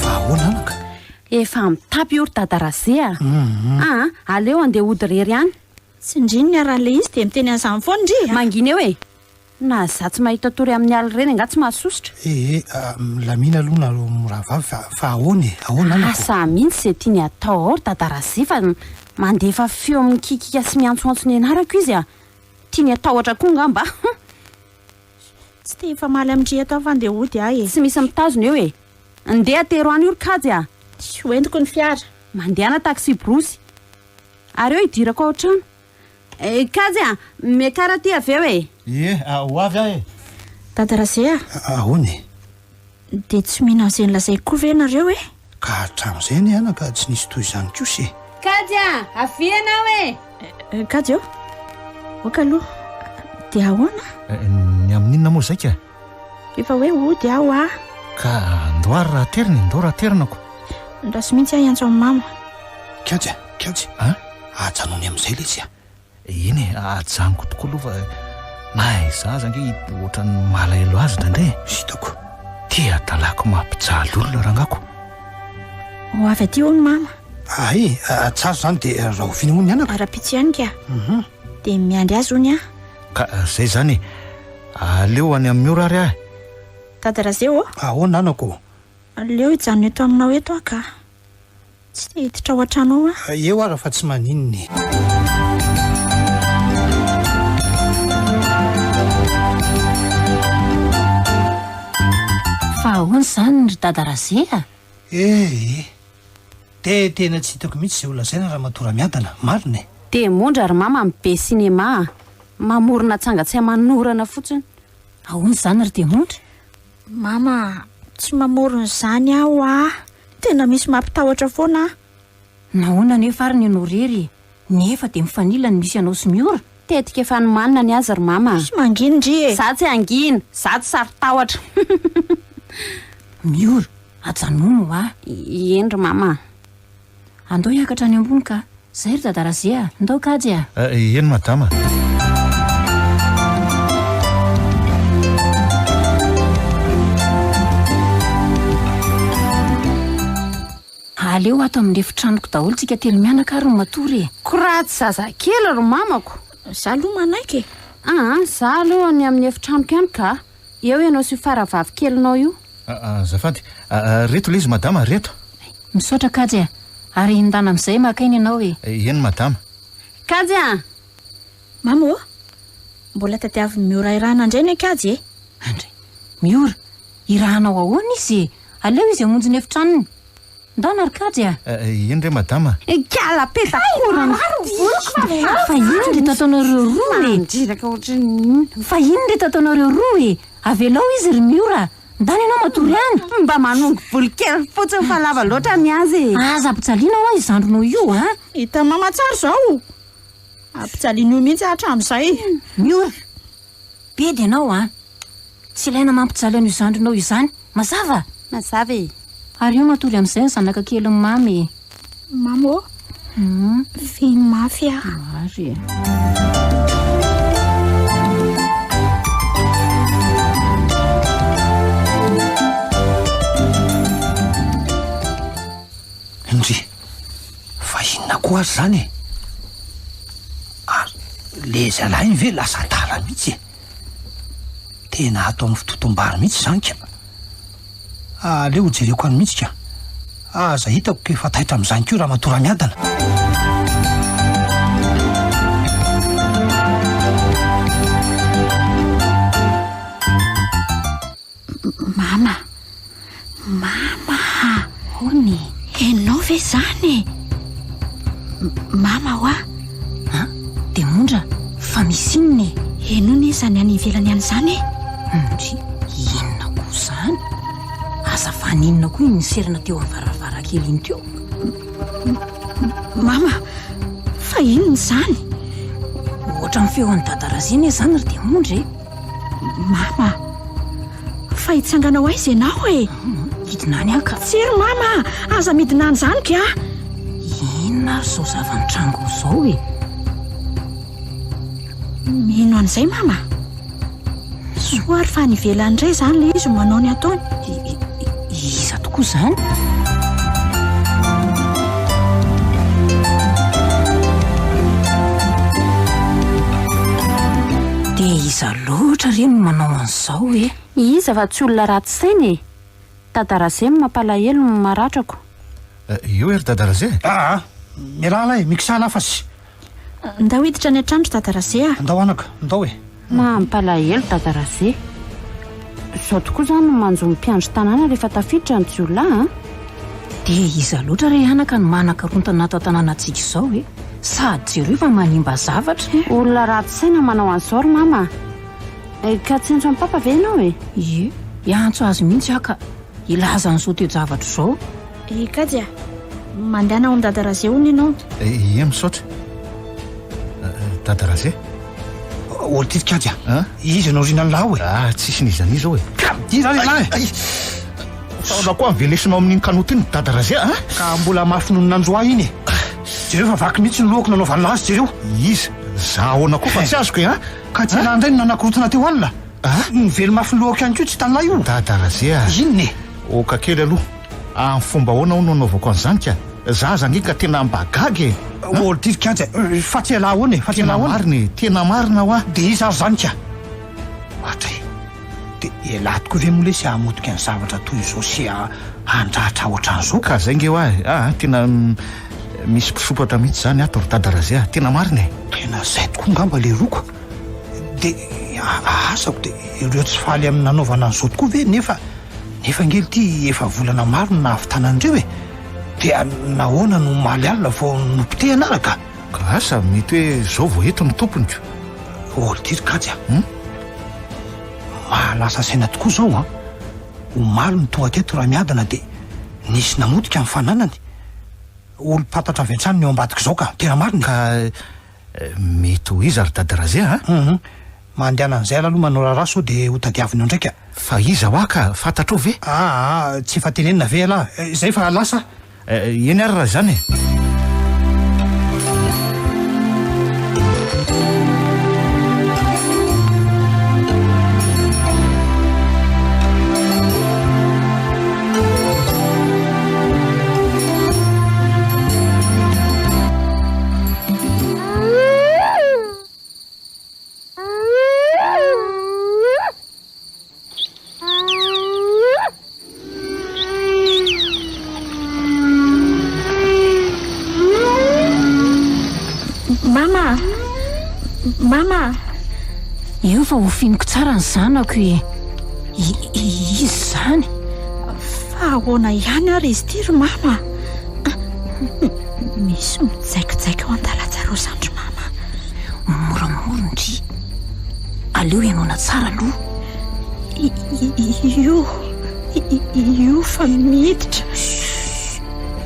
vahoananaka efa mitapy ory dadarazay aleo andeha ody rery any tsy indriny ny arahan'le izy dia miteny an'izany foana ndry mangina eo e na za tsy mahita tory amin'ny aly reny nga tsy mahasosotra lamina aloha na moravavy fa ahoananako asa mihitsy zay tia ny atao ory dadarazay fa mandefa feo amin'ny kikika sy miantsoantsony anarako izy a tia ny atahotra koa ngamba tsy te efa maly amindry atao fa andeha ody a e tsy misy mitazona eo e andeha atero any ory kajy a tsy hoentiko ny fiara mandehana taxi brosy ary eo hidirako ao trano kajy a mekara ty avy eo e ho avy ahy e dadarazay a ahoany dia tsy mihina an'izay nolazaiko koa ve nareo e ka hatramin'izay ny anaka tsy nisy toy izany kosy kajy a avianao e kajy eo oka aloha dia ahoana ny amin'inona moa zaika efa hoe ody aho a ka andoary raha teriny andao raha terinako ndrasy mihitsy aho iantso amin'ny mama kajy ajanony amin'izay le izy a iny ajanoko tokoa aloha fa na izaza nge ohatra ny malahelo azy drandray hitako tia talako mampijaly olona rangako ho avy aty ho ny mama tsaro zany dia raha oviana ho ny anaka ara-pitsy ihany ka dia miandry azy hony a ka zay zany aleo any amin'ny ora ary ahy dadarazay o ahoana anako aleo hijanona eto aminao eto aka tsy te hiditra ao an-trano ao eo ara fa tsy maninony fa ahoany zany ry dadarazay a de tena tsy hitako mihitsy zay olona zay na raha matora miadana marina de mondra ry mama mibe sinema mamorona tsangatsay manorana fotsiny ahoany zany ry demondra mama tsy mamorona izany aho a tena misy mampitahotra foana nahoana nefa ary ny anao rery nefa dia mifanila ny misy anao sy miora tetika efa ny manina ny azy ry mama sy manginindry e za tsy angina za tsy sary tahotra miora ajanona a eny ry mama andao hiakatra any ambony ka zay ry dadarazay a andao kajy a eny madama aleo ato amin'ny efitranoko daholo tsika telo mianaka ary ny matory e koratsy zazakely ry mamako za aloha manaiky za aloha ny amin'ny efitranoko ihany ka eo ianao sy faravavy kelinao io zafady reto le izy madama reto misaotra kajy a ary indana amin'izay makainy ianao e eny madama kajy a mama o mbola tadiavy miora irahana indray ny akajy e andray miora irahanao ahoana izy e aleo izy amonjy ny efitranony ndana ry kajy a eny re madama kala petakorany fa ino ry tataonareo roa e mandriraka ohatrany fa ino ry tataonareo roa e avelao izy ry miora ndany ianao matory any mba manongo volikely fotsiny fa lava loatra miazy aza ampijaliana ao izy andronao io a hita mama tsara zao ampijalian'io mihitsy hatramin'izay miora be dia ianao a tsy ilaina mampijaly an'io zandronao izany mazava e ary io matory amin'izay ny zanaka kely ny mamy mama o finy mafy a ary indry fa inona koa azy zany ary le zalainy ve lasa tala mihitsy tena atao amin'ny fitotom-bary mihitsy zany ka aleo hojereko any mihitsy ka aza hitako ke efa taitra amin'izany keo raha matora miadana mama hony enao ve zany mama ho a dia mondra fa misy inony enony izany any ivelany any zany ndry inona koa zany aza faninona koa iny niserana teo amin'ny varavarankely iny teo mama fa inony zany ohatra ny feon'ny dadaraziny zany ry dia mondra e mama fa hitsangana ho aiza ianao e. Hidinany aka. Tsery mama, aza midina an'izany ka. Inona ary zao zava-nitrango zao e? Mino an'izay mama. Soary fa nivelan'indray izany le izy manao ny ataony. Iza tokoa izany? Dia iza loatra re no manao an'izao e? Iza fa tsy olona ratsy saina e. Tadarazay mampalahelo no maratrako. Eo ery Tadarazay? Mialala e, mikisana fa sy Ndao hiditra ny an-trandro Tadarazay a. andao anaka, andao e. Mampalahelo Tadarazay. Zao tokoa izany no manjo mpiandry tanàna rehefa tafiditra ny jiolahy a. Dia iza loatra re anaka no manakarontana ato an-tanànantsika izao e? Sady jereo fa manimba zavatra. Olona ratsy saina manao an'izao ry mama. Ka tsy antso amin'ny papa ve ianao e? Ie, iantso azy mihitsy aka. Ilaza an'izao teo zavatra izao. Kajy a, mandehana ho Tadarazay hono ianao. Ie misaotra. Tadarazay? Olo titikajy izy anao rinany lahy e. Tsisy nizany izao e. Ira lehilahy Taona koa mivelesinao amin'iny kanota iny Tadarazay ka mbola mafinonina androa iny e. Jereo fa vaky mihitsy ny lohako nanaovana azy jereo. Iza zahoana koa fa tsy azoko e ka tsy raha indray no nanakorotana teo alina. Nively mafy lohako ihany koa tsy tanlahy io. Tadarazay inona e? Oka kely aloha amin'ny fomba ahoana ho nanaovako an'izany ka za zany ka tena mbagagy e. Olo titikajy fa tsy ala ahoana e, fa tsy ala ahoana. Marina tena marina ho dia iza ary zany ka ohatra e. Dia lahy tokoa ve mola sy hamotika ny zavatra toy izao sy handratra ohatran'izao ka zay nge ho tena misy mpisopatra mihitsy zany ato ry Tadarazay tena marina e. tena zay tokoa ngamba le roko. Dia asako dia ireo tsy faly amin'ny nanaovana an'izao tokoa ve nefa ngely ty efa volana maro no nahavitanan'ireo e. Dia nahoana no maly alina vao nompite anaraka. Ka asa mety hoe zao vao eto ny tompony ko. Olo tirikajy mahalasa saina tokoa zao ho maly ny tonga teto raha miadana dia nisy namotika amin'ny fananany. Olo patatra avy an-trano ny eo ambadika izao ka tena marina. Ka mety ho iza ry Tadarazay mandehana an'izay aloha manao raharaha sao dia ho tadiavina ndraika. Fa iza ho aka fantatrao ve? Tsy efa tenenina ve alahy zay fa lasa eny ary raha zany e. Mama, io fa ho finiko tsara ny zanako e. Izy zany fa ahoana ihany ary izy ty ry mama. Misy mitsaikitsaika ao an-dalatsarao zandry mama. moramorony ry. Aleo ianona tsara aloha. Io fa miditra.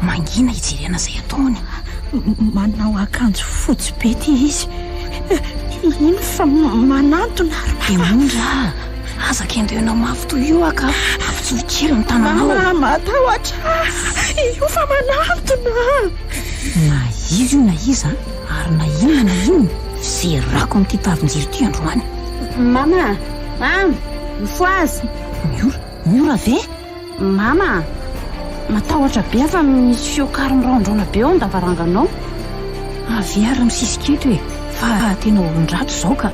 Mangina hijerena izay ataony. Manao akanjo fotsy be ty izy. Ino fa manantona ary mondra aza kendeonao mafy toy io aka ampitsoro kely ny tananao. Mama matahotra, io fa manantona. Na izy io na iza ary na inona na inona zay rako amin'ity tavin-jiro ty androany. Mama, mifoazy. Miora ve? Mama, matahotra be fa misy fiokary miraondraona be ao an-davaranganao. Avy ary misisiketo e, fa tena olon-drato zao ka.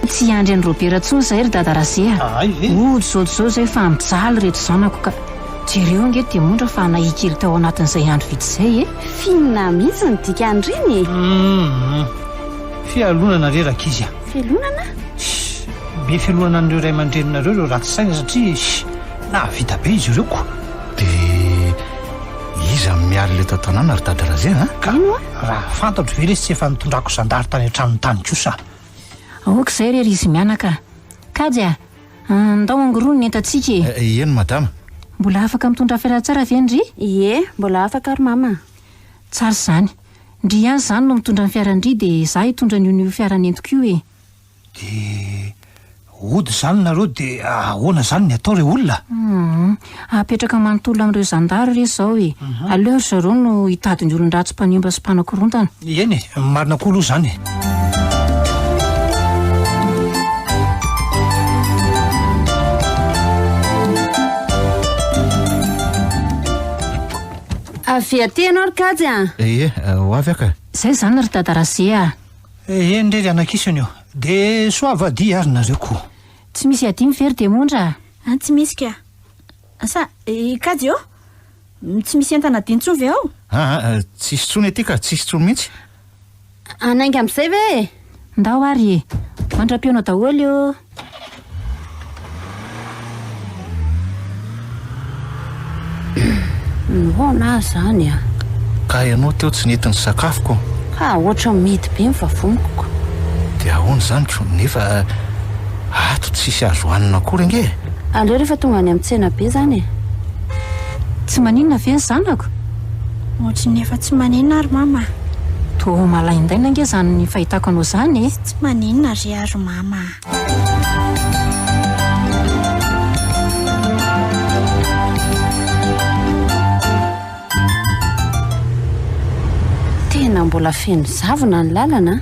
Tsy andry any Robera tsony zay ry Dadarazea. Ody zao zay fa mijaly reto zanako ka jereo ange dia mondra fa nahikely tao anatin'izay andro vitsy zay e. Finina mihitsy ny dikandriny e. Fialonana reraka izy Fialonana? Be fialonana an'ireo ray aman-dreninareo ireo ratsy saina satria na vita be izy ireo ko. Dia iza miary le tao tanàna ry Dadarazea Ino raha fantatro ve le tsy efa nitondrako zandary tany an-tranony tany kosa. Aok'izay rery izy mianaka. Kajy ndao angorono ny entantsika e. Eny madama. Mbola afaka mitondra fiaraha tsara ve ndry? Ie, mbola afaka ry mama. Tsara zany. ndry ihany izany no mitondra ny fiarandry dia izaho hitondra ny fiaranentiko io de ody zany nareo de ahoana zany ny atao re olona apetraka manontolo amin'ireo zandary re zao aleo ry zareo no hitady ny olon-dratsy mpanimba sy mpanakorontana eny marina koa aloha zany avy aty ianao ry kajy ho avy aka izay zany ry dadarazea eny ndrery anakisany io de soavadia ary nareo koa tsy misy adimy very de mondra tsy misy ka sa kajy eo tsy misy entana dintsony ve ao tsisy tsony aty ka tsisy tsony mihitsy anainga amin'izay ve ndao ary mandram-piona daholo io noana zany ka ianao teo tsy nentin'ny sakafoko ka ohatra mety be mivavomokoko de ahoana zany tro nefa ato tsisy azo hanina akory ange aleo rehefa tonga any amin'ny tsena be zany tsy maninona ve ny zanako ohatry nefa tsy maninona ary mama to malaindaina ange zany ny fahitako anao zany tsy maninona ry ary mama tena mbola feno zavona ny lalana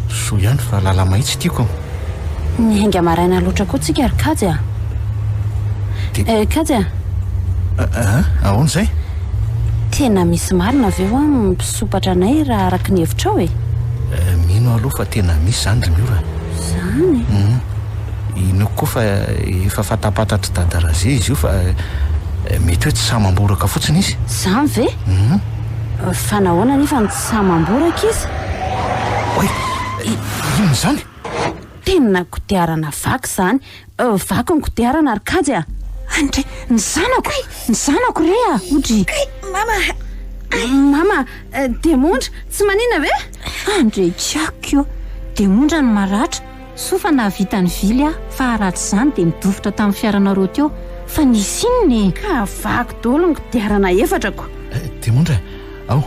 so ihany fa lala mahitsy tiako ny hainga maraina loatra koa tsika ry kajy kajy ahoana zay tena misy marina avy eo mpisopatra anay raha araka ny hevitra ao mino aloha fa tena misy zany ry miora zany ino koa fa efa fatapatatra dadaraze izy io fa mety hoe tsy samamboraka fotsiny izy zany ve fa nahoana nefa ny tsy samamboraka izy oe ino zany tena kodiarana vaky zany vaky ny kodiarana ary kajy andre ny zanako re odry mama de mondra tsy manina ve andre tiako io de mondra ny maratra sofa nahavita ny vily fa ratsy zany de midofotra tamin'ny fiaranareo teo fa nisy inony ka vaky dolo ny kodiarana efatrako de mondra ao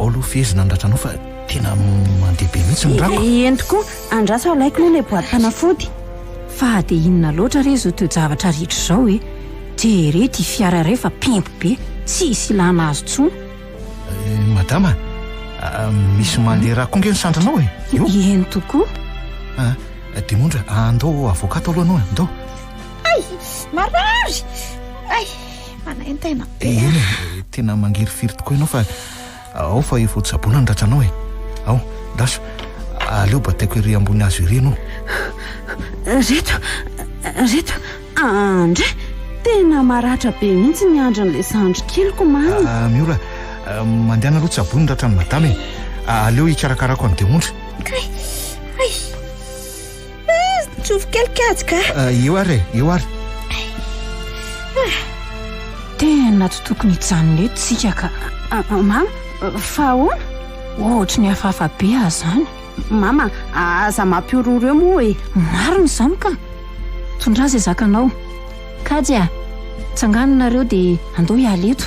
aloha fehezina andratranao fa tena mandeha be mihitsy ny rako eny tokoa andraso alaiko loha le boaty panafody fa de inona loatra re zao teo zavatra rehetra zao jerety fiara rehefa pempo be tsisy ilana azo tsony madama misy mandeha raha konge ny sandranao eny tokoa de mondra andao avokato aloha anao andao marary manaentena eny tena mangiryfiry tokoa ianao fa ao fa evoatsabona ny ratranao ao daso aleo bataiko iry ambony azo iry anao reto andre tena maratra be mihitsy ny andran'le sandrikeliko mamy miora mandehana aloha tsabony ratrany madamy aleo ikarakarako any de mondra tsofikely ka eo ary tena tsy tokony hijanona eto tsika ka mama fa ahoana ohatra ny hafahafa be zany mama aza mampiororo eo moa marina izany ka tondra zay zakanao kajy tsanganonareo de andao hiala eto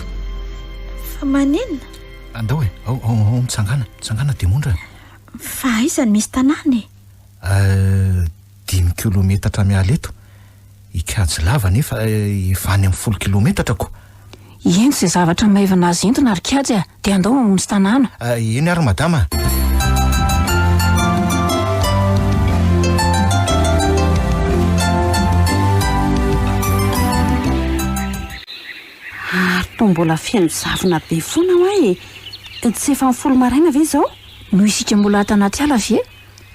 fa maninona andao ao mitsangana de mondra fa aizany misy tanàny 5 kilometatra miala eto ikajy lava nefa efa any amin'ny 10 kilometatra ko eny zay zavatra maivana azy entona ary kajy de andao mamonjy tanàna eny ary madama to mbola feno zavona be foana hoe tsy efa mifolo maraina ve zao no isika mbola tanaty ala ve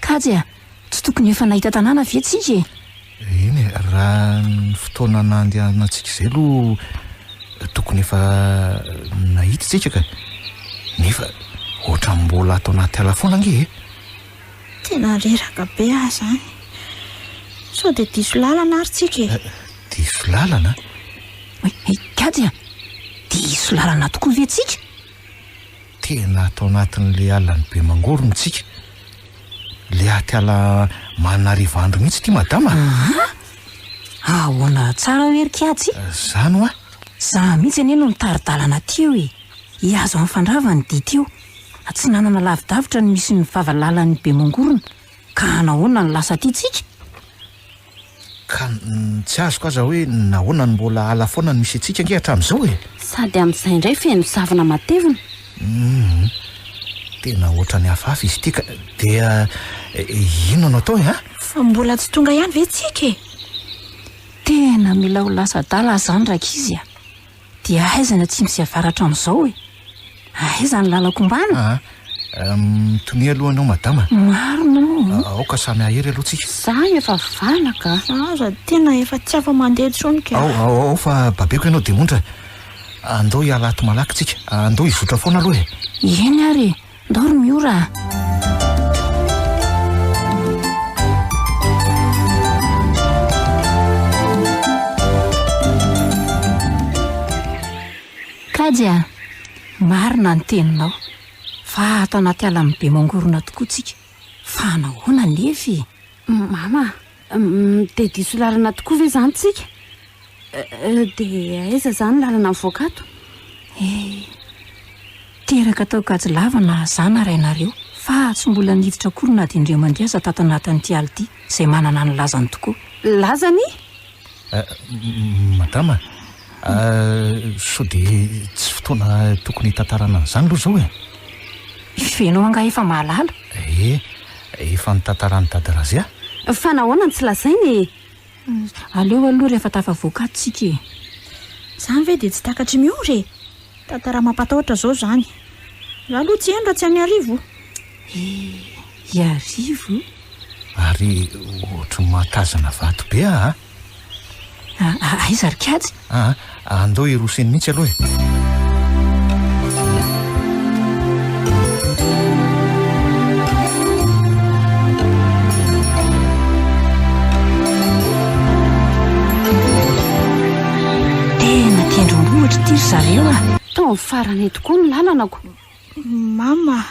kajy tsy tokony efa nahita tanàna ve tsika eny raha ny fotoana nandehanantsika izay aloha tokony efa nahita tsika ka nefa ohatra mbola atao anaty ala foana ange tena reraka be zany sao de diso lalana ary tsika diso lalana kajy diso lalana tokoa ve tsika tena atao anatin'le alany be mangorony tsika le aty ala manarivandro mihitsy ty madama ahoana tsara hery kajy zany ho za mihitsy anie no nitaridalana ty eo iazo amin'ny fandrava ny dity eo tsy nanana lavidavitra ny misy ny vavalalan'ny be mongorona ka nahoana ny lasa tiatsika ka tsy azoko aza hoe nahoana ny mbola ala foana ny misy antsika nge hatramin'izao e sady amin'izay indray feno zavana matevina tena oatra ny hafahafa izy tika dia ino no atao e fa mbola tsy tonga ihany ve tsika e tena mila ho lasa dala zany raka izy a dia aizana tsy misy avaratra amin'izao e aiza ny lalako mbana mitony alohanao madama marona aoka samy ahery aloha tsika za efa valaka aza tena efa tsy afa mandeha tsonika ao fa babeko ianao de mondra andao hialato malaky tsika andao hivotra foana aloha e eny ary ndao ry miora kajya marina ny teninao fa ato anaty ala amin'ny be mangorona tokoa tsika fa nahoana nefy mama dia diso lalana tokoa ve zany tsika dia aiza zany lalana voakato teraka tao kajy lavana zana rainareo fa tsy mbola niditra akory na dindreo mandiasa tato anatin'ity aly ity izay manana ny lazany tokoa lazany madama so dia tsy fotoana tokony hitantarana an'izany aloha zao e ifenao anga efa mahalala efa nitantarany dadarazy fa nahoana ny tsy lazainy aleo aloha rehefa tafavoakato tsika e zany ve dia tsy takatry miory e tantara mampatahotra zao zany raha aloha tsy eny raha tsy any arivo iarivo ary ohatry mahatazana vato be aiza ry kajy andao iroseny mihitsy aloha e tena tendrombohitra ity ry zareo tao farany tokoa ny lalanako mama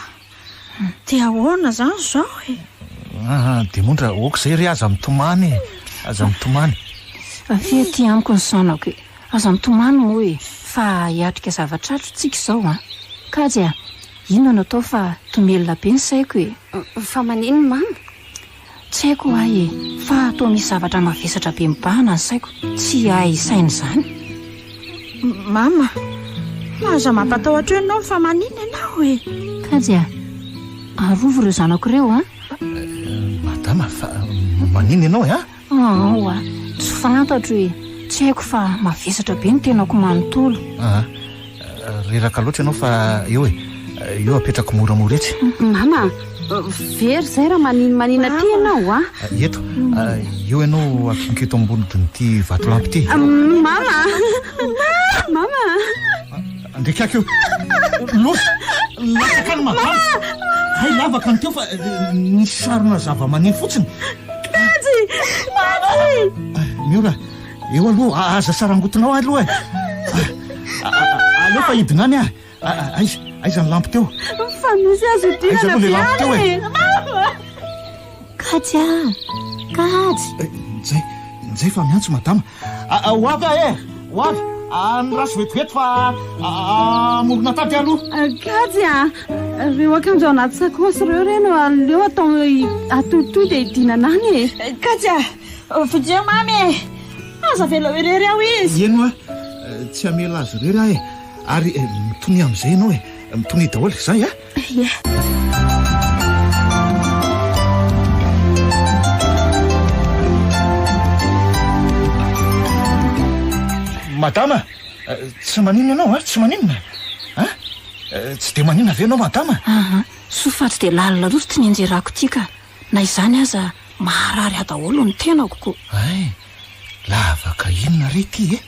dia ahoana zany zao e dia mondra oka izay ry aza mitomany aza mitomany avy ty amiko ny sanako e aza mitomany moa e fa hiatrika zavatr'atro tsika izao kajy ino no atao fa tomelona be ny saiko e fa manino mama tsy haiko ahy e fa atao misy zavatra mavesatra be mibahana ny saiko tsy ahy sainy zany mama aza mampatahotra ianao fa manino ianao e kajy arovo ireo zanako ireo madama fa manino ianao e tsy fantatro e tsy haiko fa mavesatra be ny tenako manontolo reraka loatra ianao fa eo eo apetrako moramoretsy mama very zay raha manina ty ianao eto eo ianao akinketo ambonidin'ity vatolampy ity mama andrekaky eo losy lataka ny madama hay lavaka ny teo fa nisy sarona zava-maneno fotsiny miora eo aloha aza sarangotonao aloha aleo fa hidinany aiza ny lampy teo fa misy azo dinana le lampy teo kajy zay fa miantso madama hoavy hoavy ny raso vetoveto fa morona tady aloha kajy reo akanjo ao anaty sakosy reo reno aleo atao atotoy dia hidinana any kajy fijeo mamy aza vela oerery aho izy eno tsy amela azy rery ary mitony amin'izay ianao mitony daholo zay madama tsy manino ianao tsy maninona tsy dia manina ave ianao madama sofatsy dia lalina roso tsy nianjerako tika na izany aza maharary adaholo ny tenako koa lavaka inona re ty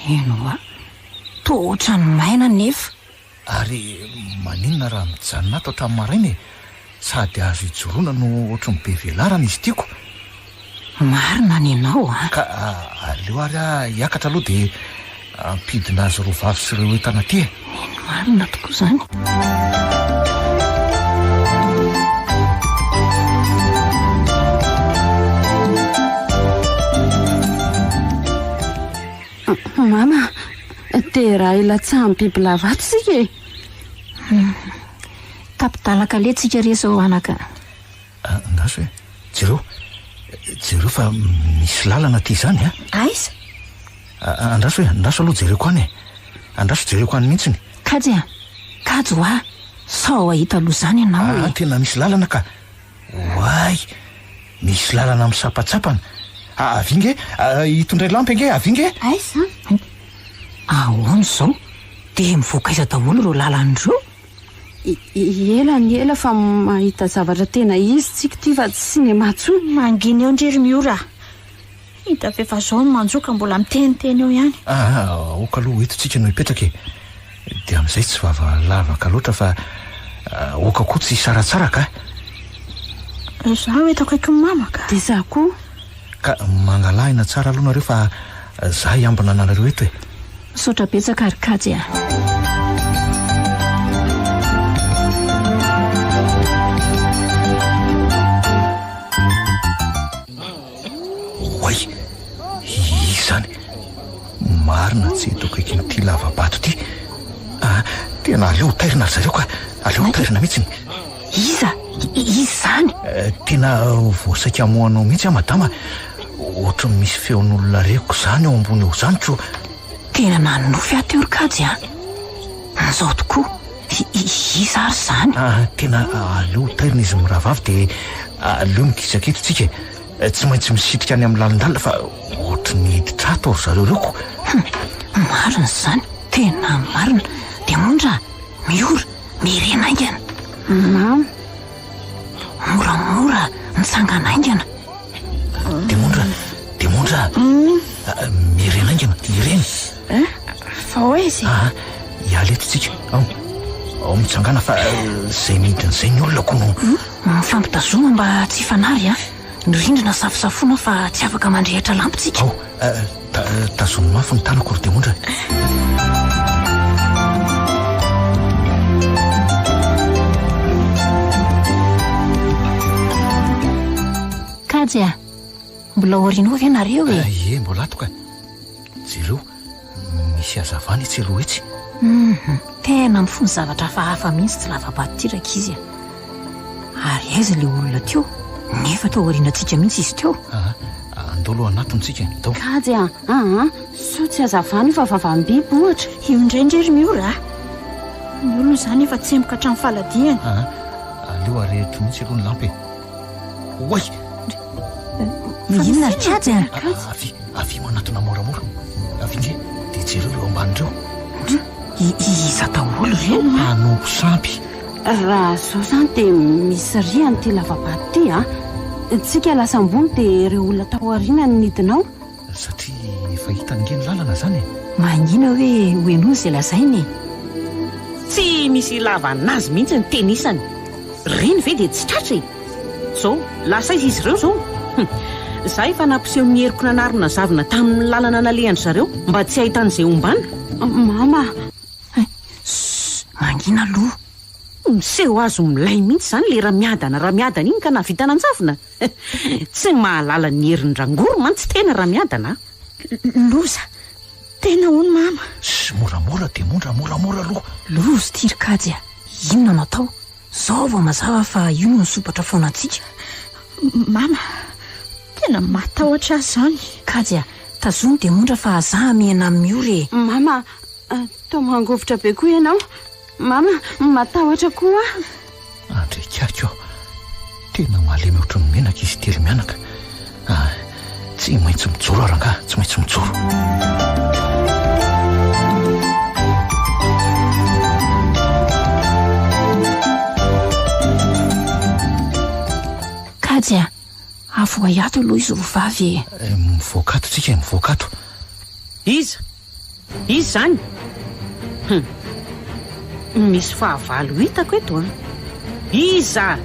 eno tohatra ny maina nefa ary maninona raha mijanona ato hatramin'ny maraina sady azo hijoroana no ohatry ny be velarana izy tiako marina ny ianao ka aleo ary hiakatra aloha dia ampidina azy roa vavy sy ireo entana ty eno marina tokoa zany mama dia raha ila tsaha ny biby lavato sika Kapidalaka letsika resao anaka. Andraso hoe jereo fa misy lalana ty zany a. Aiza? Andraso aloha jereko any andraso jereko any mihitsiny. Kajy a, kajo a, sao ahita aloha zany ianao tena misy lalana ka. Oay, misy lalana misampatsapana. Avinge, hitondray lampy ange, avinge. Aiza? Ahoana zao? De mivoaka iza daholo reo lalan'ireo? Ela fa mahita zavatra tena izy tsika ty fa tsy nematso. Mangina eo ndrery miora. Hita fefa zao ny manjoka mbola miteniteny eo ihany. Oka aloha etotsika no hipetraka de amin'izay tsy vahalavaka loatra fa oka koa tsy saratsara ka. Zaho eto akaiky ny mamaka. De za koa ka mangalahina tsara aloha nareo fa za hiambina anareo eto Sotra betsaka ary Kajy a. Oay, izany marina tsy eto akaiky nyty lavabato ty. Tena aleo tairina ry zareo ka. Aleo tairina mihitsiny. Iza zany? Tena voasaika amoanao mihitsy madama. Ohatra misy feon'olona reko zany eo ambony eo zany tro. Tena nanofy ato ry Kajy a. Zao tokoa. Iza ary zany? Tena aleo tairina izy mirahavavy de aleo mikisaka eto tsika. Tsy maintsy misitrika any amin'ny lalindalina fa ohatra ny hiditra ato ry zareo reko. Marina zany, tena marina. De mondra, miora, mirena aingana. Mama, moramora nitsangana aingana. De mondra mirena aingana, ireny. Fa hoe izy. Hiala eto tsika. Ao mitsangana fa zay midin'izay ny olona koa no mifampitazoma mba tsy fanary ny rindrina safosafona fa tsy afaka mandrehatra lampitsika. Tazono mafy ny tanako ry de mondra. Kajy a, mbola oriana avy ianareo mbola atoka. Jereo misy hazavana etsy aloha etsy. Tena mifony zavatra fahafa mihitsy tsy lava-bato-tiraka izy ary aiza le olona teo nefa tao orianantsika mihitsy izy teo. Andao aloha anatiny tsika tao. Kajy a, so tsy hazavana fa vavambiby ohatra. Io indraindrery miora. Ny olona zany efa tsy emboka hatrany faladiany. Aleo arehitra mihitsy aloha ny lampy. Oay, inona ry Kajy a? Avy manatona moramora. Avinge, de jereo reo ambanireo. Iza daholo reo manompo sampy. Raha zao zany de misy riany ty lavabato ty tsika lasa ambony de ireo olona tao aoriana ny nidinao. Satria efa hitan'ingeny lalana zany. Mangina hoe hoenozy izay lazainy. Tsy misy lavanazy mihitsy ny tenisany. Reny ve de tsy tratra zao lasa izy ireo zao. Za efa nampiseho ny heriko nanarina zavina tamin'ny lalana nalehany zareo mba tsy hahitan'izay ombana. Mama, mangina aloha. Miseho azo milay mihitsy zany le raha miadana iny ka navita nanjavina. Tsy mahalala ny herin-drangoro mantsy tena raha miadana. Loza, tena hono mama. Moramora de mondra, moramora aloha. Loza ty ry Kajy a, inona natao? Zao vao mazava fa io no sopatra foana antsika. Mama, tena matahotra azy zany. Kajy a, tazony de mondra fa za miena miore. mama, tao mangovitra be koa ianao. Mama, matahotra koa. Andrekako tena mahalemy ohatry ny menaka izy telo mianaka. Tsy maintsy mijoro aranga, tsy maintsy mijoro. Kajy a, avoa iato aloha izy rovavy. Mivoakato tsika, mivoakato. Iza zany? Misy fahavalo hitako eto Iza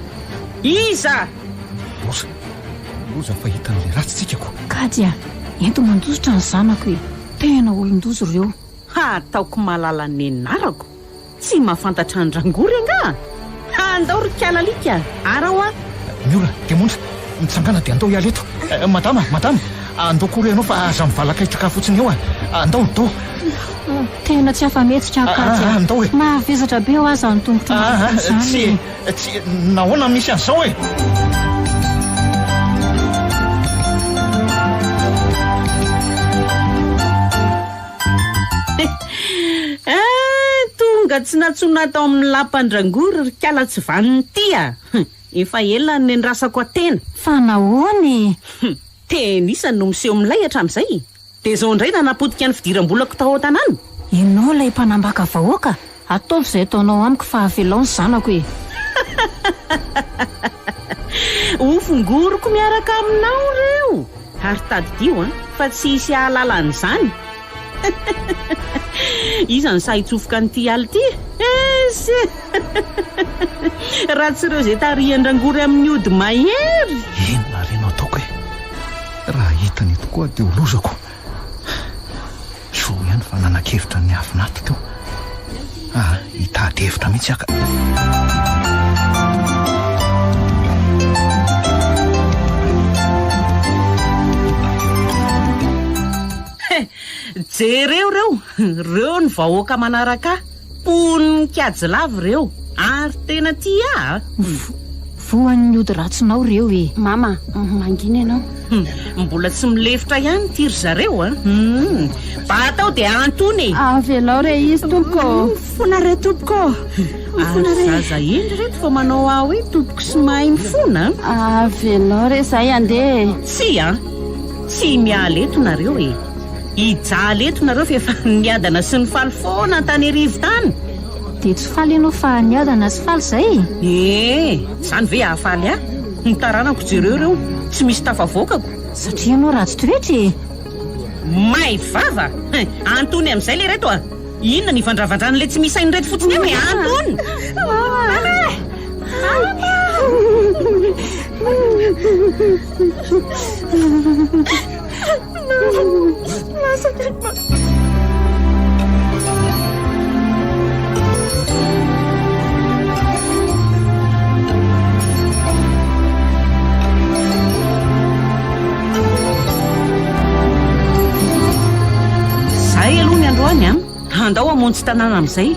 Loza fa hitan'le ratsy tsika ko. Kajy a, ento mandositra ny zanako tena olon-dozo reo. Ataoko malala ny anarako. Tsy mahafantatra ny rangory anga. Andao ry kialalika arao Miora, de mondra mitsangana de andao hiala eto. Madama andao kory ianao fa aza mivalaka hitraka fotsiny eo andao. Tena tsy afa-metsitra Kajy. Andao e. Mahavizatra be ho aza ny tongotro Tsy nahoana misy an'izao e. Tonga tsy natsona tao amin'ny lampandrangoro rikala tsy vaniny tya. Efa ela ny andrasako atena. Fa nahoany? Tenisany no miseho milay hatramin'izay. Dia izao indray nanapotika ny fidiram-bolako tao an-tanàna. Ianao ilay mpanambaka vahoaka, ataovy izay ataonao amiko fa avelao ny zanako e. Ofongoroko miaraka aminao reo. Ary tadidio fa tsy hisy ahalalany izany sa hitsofoka n'ity aly ity. Raha tsy ireo izay tarihan-drangory amin'ny ody mahery. Inona renao ataoko e? Raha hitany tokoa dia holozako. So ihany fa nanan-kevitra ny afinato teo. Hitady hevitra mihitsy aka. Jereo reo ny vahoaka manaraka. Poniny kajy lava reo. Ary tena tia. Voan'ny ody ratsinao reo e. Mama, mangina ianao. Mbola tsy milefitra ihany tiry zareo Batao dia antony. Avelao re izy tompoko. Fona re tompoko. Zaza endry reto fa manao hoe tompoko sy mahay mifona. Avelao re zay andeha. Tsy miala eto nareo e. Hijaly eto nareo fa efa niadana sy ny faly foana tany arivo tany. Dia tsy faly ianao fa niadana sy faly izay? Zany ve hahafaly ny taranako jereo tsy misy tafavoakako. Satria ianao ratsy toetra e. May vava. Antony amin'izay le reto Inona ny vandravandrana le tsy misy sainy reto fotsiny eo e Antony. Zay aloha ny androany andao hamonjy tanàna amin'izay.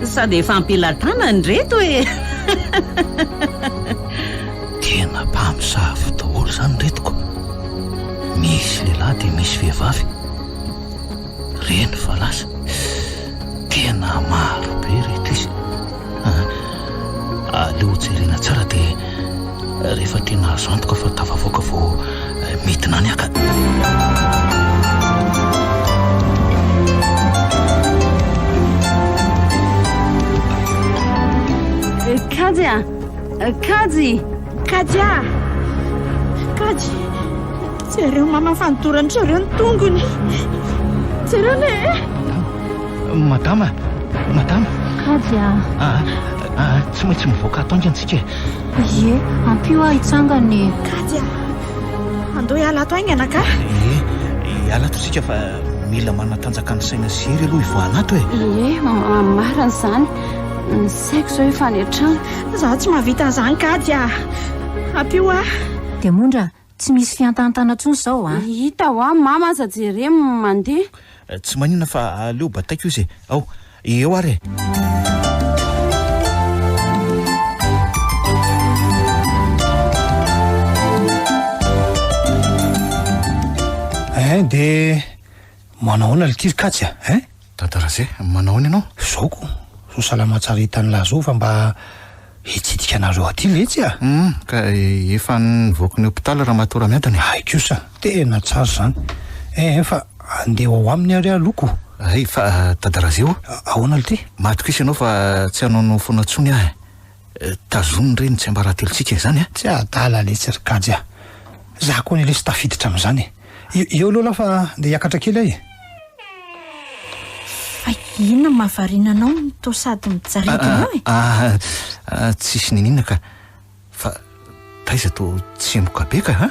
Sady efa ampelatana ny reto e. Tena mpamosavy daholo zany retiko. Misy lehilahy dia misy vehivavy. Reny fa lasa tena maro be reto izy. Aleo jerena tsara dia rehefa tena azo antoka fa tafavoaka vao midina any aka. Kajy. Jereo mama fanodorany zareo ny tongony. Jereo ne. Madama. Kajy tsy maintsy mivoaka atonga antsika. Ie, ampio hitsangany. Kajy andao hiala ato aingana ka. Hiala ato sika fa mila manatanjaka ny saina sery aloha ivoanato e. Marina izany. Ny saiko zao efa any an-trano. Zaho tsy mahavita an'izany Kajy ampio Dia mondra tsy misy fiantanantana intsony izao Hita mama aza jere mandeha. Tsy maninona fa aleo bataiko izy ao eo ary dia manahoana likiry Kajy Tantara-zay manahoana ianao? Zaoko so salama tsara hitany lazao fa mba hitsidika anareo aty letsy ka efa nivoaka ny hôpitaly raha matora miadany. Kosa tena tsara zany fa andeha ao aminy ary aloko. Fa Tantara-zay ahoana le ty matoko isy ianao fa tsy hanao fonatsony tazony reny tsy ambaratelontsika zany tsy adala letsy ry Kajy za koa ny lesy tafiditra amin'izany eo aloha fa ndeha hiakatra kely ahy. Fa inona mahavarinanao to sady mijaridina eo tsisy ninina ka fa taiza to tsy emboka be ka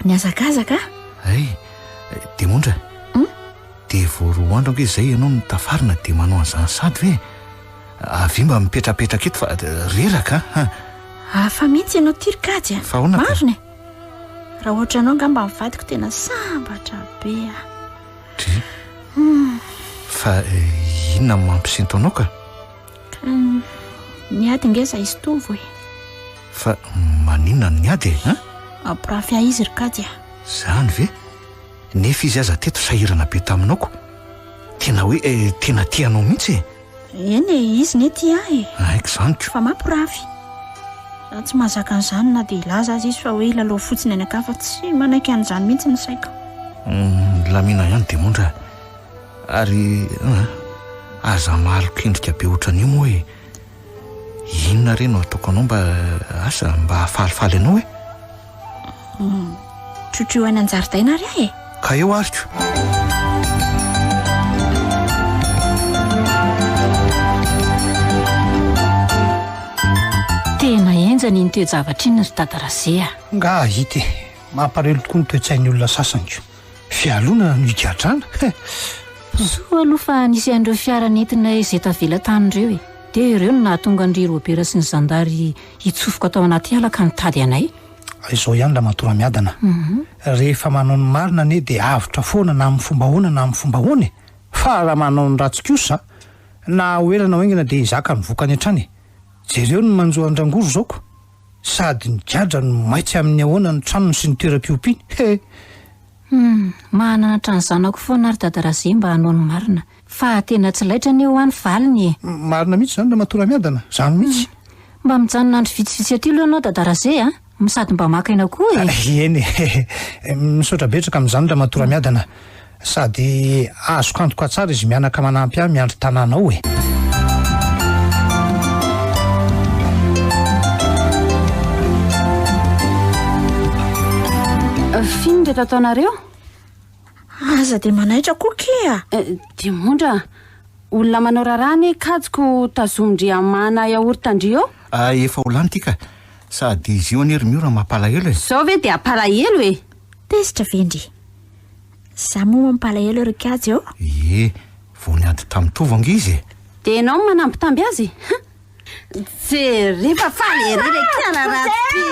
niazakazaka dia mondra dia vao roa andro ange zay ianao no tafarina dia manao an'izany sady ve avy mba mipetrapetraka eto fa reraka fa mihitsy ianao tiry Kajy fa ahoana ka marina raha ohatra anao nga mba mivadiko tena sambatra be Fa inona mampisinto anao ka? Niady ngeza izy tovo e. Fa maninona ny ady e? Ampirafia izy ry kajy a. Zany ve? Nefa izy aza teto sahirana be taminao ko. Tena hoe tena tianao mihitsy e. Eny e, izy ne tia e. Aiko zany ko. Fa mampirafy. Za tsy mahazaka an'izany na dia ilaza azy izy fa hoe ilalao fotsiny any aka fa tsy manaiky an'izany mihitsy ny saiko. Lamina ihany demondra. Ary aza mahalo kendrika be ohatran'io moa hoe inona re no ataoko anao mba asa mba hafalifaly anao e? Trotro any an-jaridaina ary ahy e. Ka eo ariko. Tena enjany iny toe-javatra iny ry Dadarazea. Nga hita mamparelo tokoa ny toe-tsain'ny olona sasany ko. Fialona no higadrana. Soa aloha fa nisy an'ireo fiara nentina izay tavela tany ireo e. Dia ireo no nahatonga ny Robera sy ny Zandary hitsofoka tao anaty ala ka nitady anay. Izao ihany la matora miadana. Rehefa manao ny marina ane dia avotra foana na amin'ny fomba hoana na amin'ny fomba hoana e. Fa raha manao ny ratsy kosa na hoelana hoengana dia izaka ny vokany hatrany. Jereo no manjoa andrangoro zaoko. Sady ny gadra no maitsy amin'ny ahoana ny tranony sy ny toeram-piompiany. Mahananatra ny zanako foana ry Dadarazea mba hanao ny marina. Fa tena tsy laitra ny eo any valiny e. Marina mihitsy zany la matora miadana. Zany mihitsy. Mba mijanona andro vitsivitsy aty aloha ianao Dadarazea sady mba maka aina koa e. Eny misaotra betraka amin'izany la matora miadana. Sady azoko antoka tsara izy mianaka manampy ahy miandry tanànao e. Fino rehetra ataonareo? Aza dia manaitra koa kea. Demondra, olona manao rarany kajiko tazomindriamana yaortandry eo? Efa ho lany tika. Sady izy io anery miora mampalahelo e. Sao ve dia apalahelo e? Tesitra vendry. Za moa mampalahelo ry kajy eo. Vao niady tamin'ny tovanga izy e. Dia ianao manampitamby azy? Rehefa faly ererekana ratsy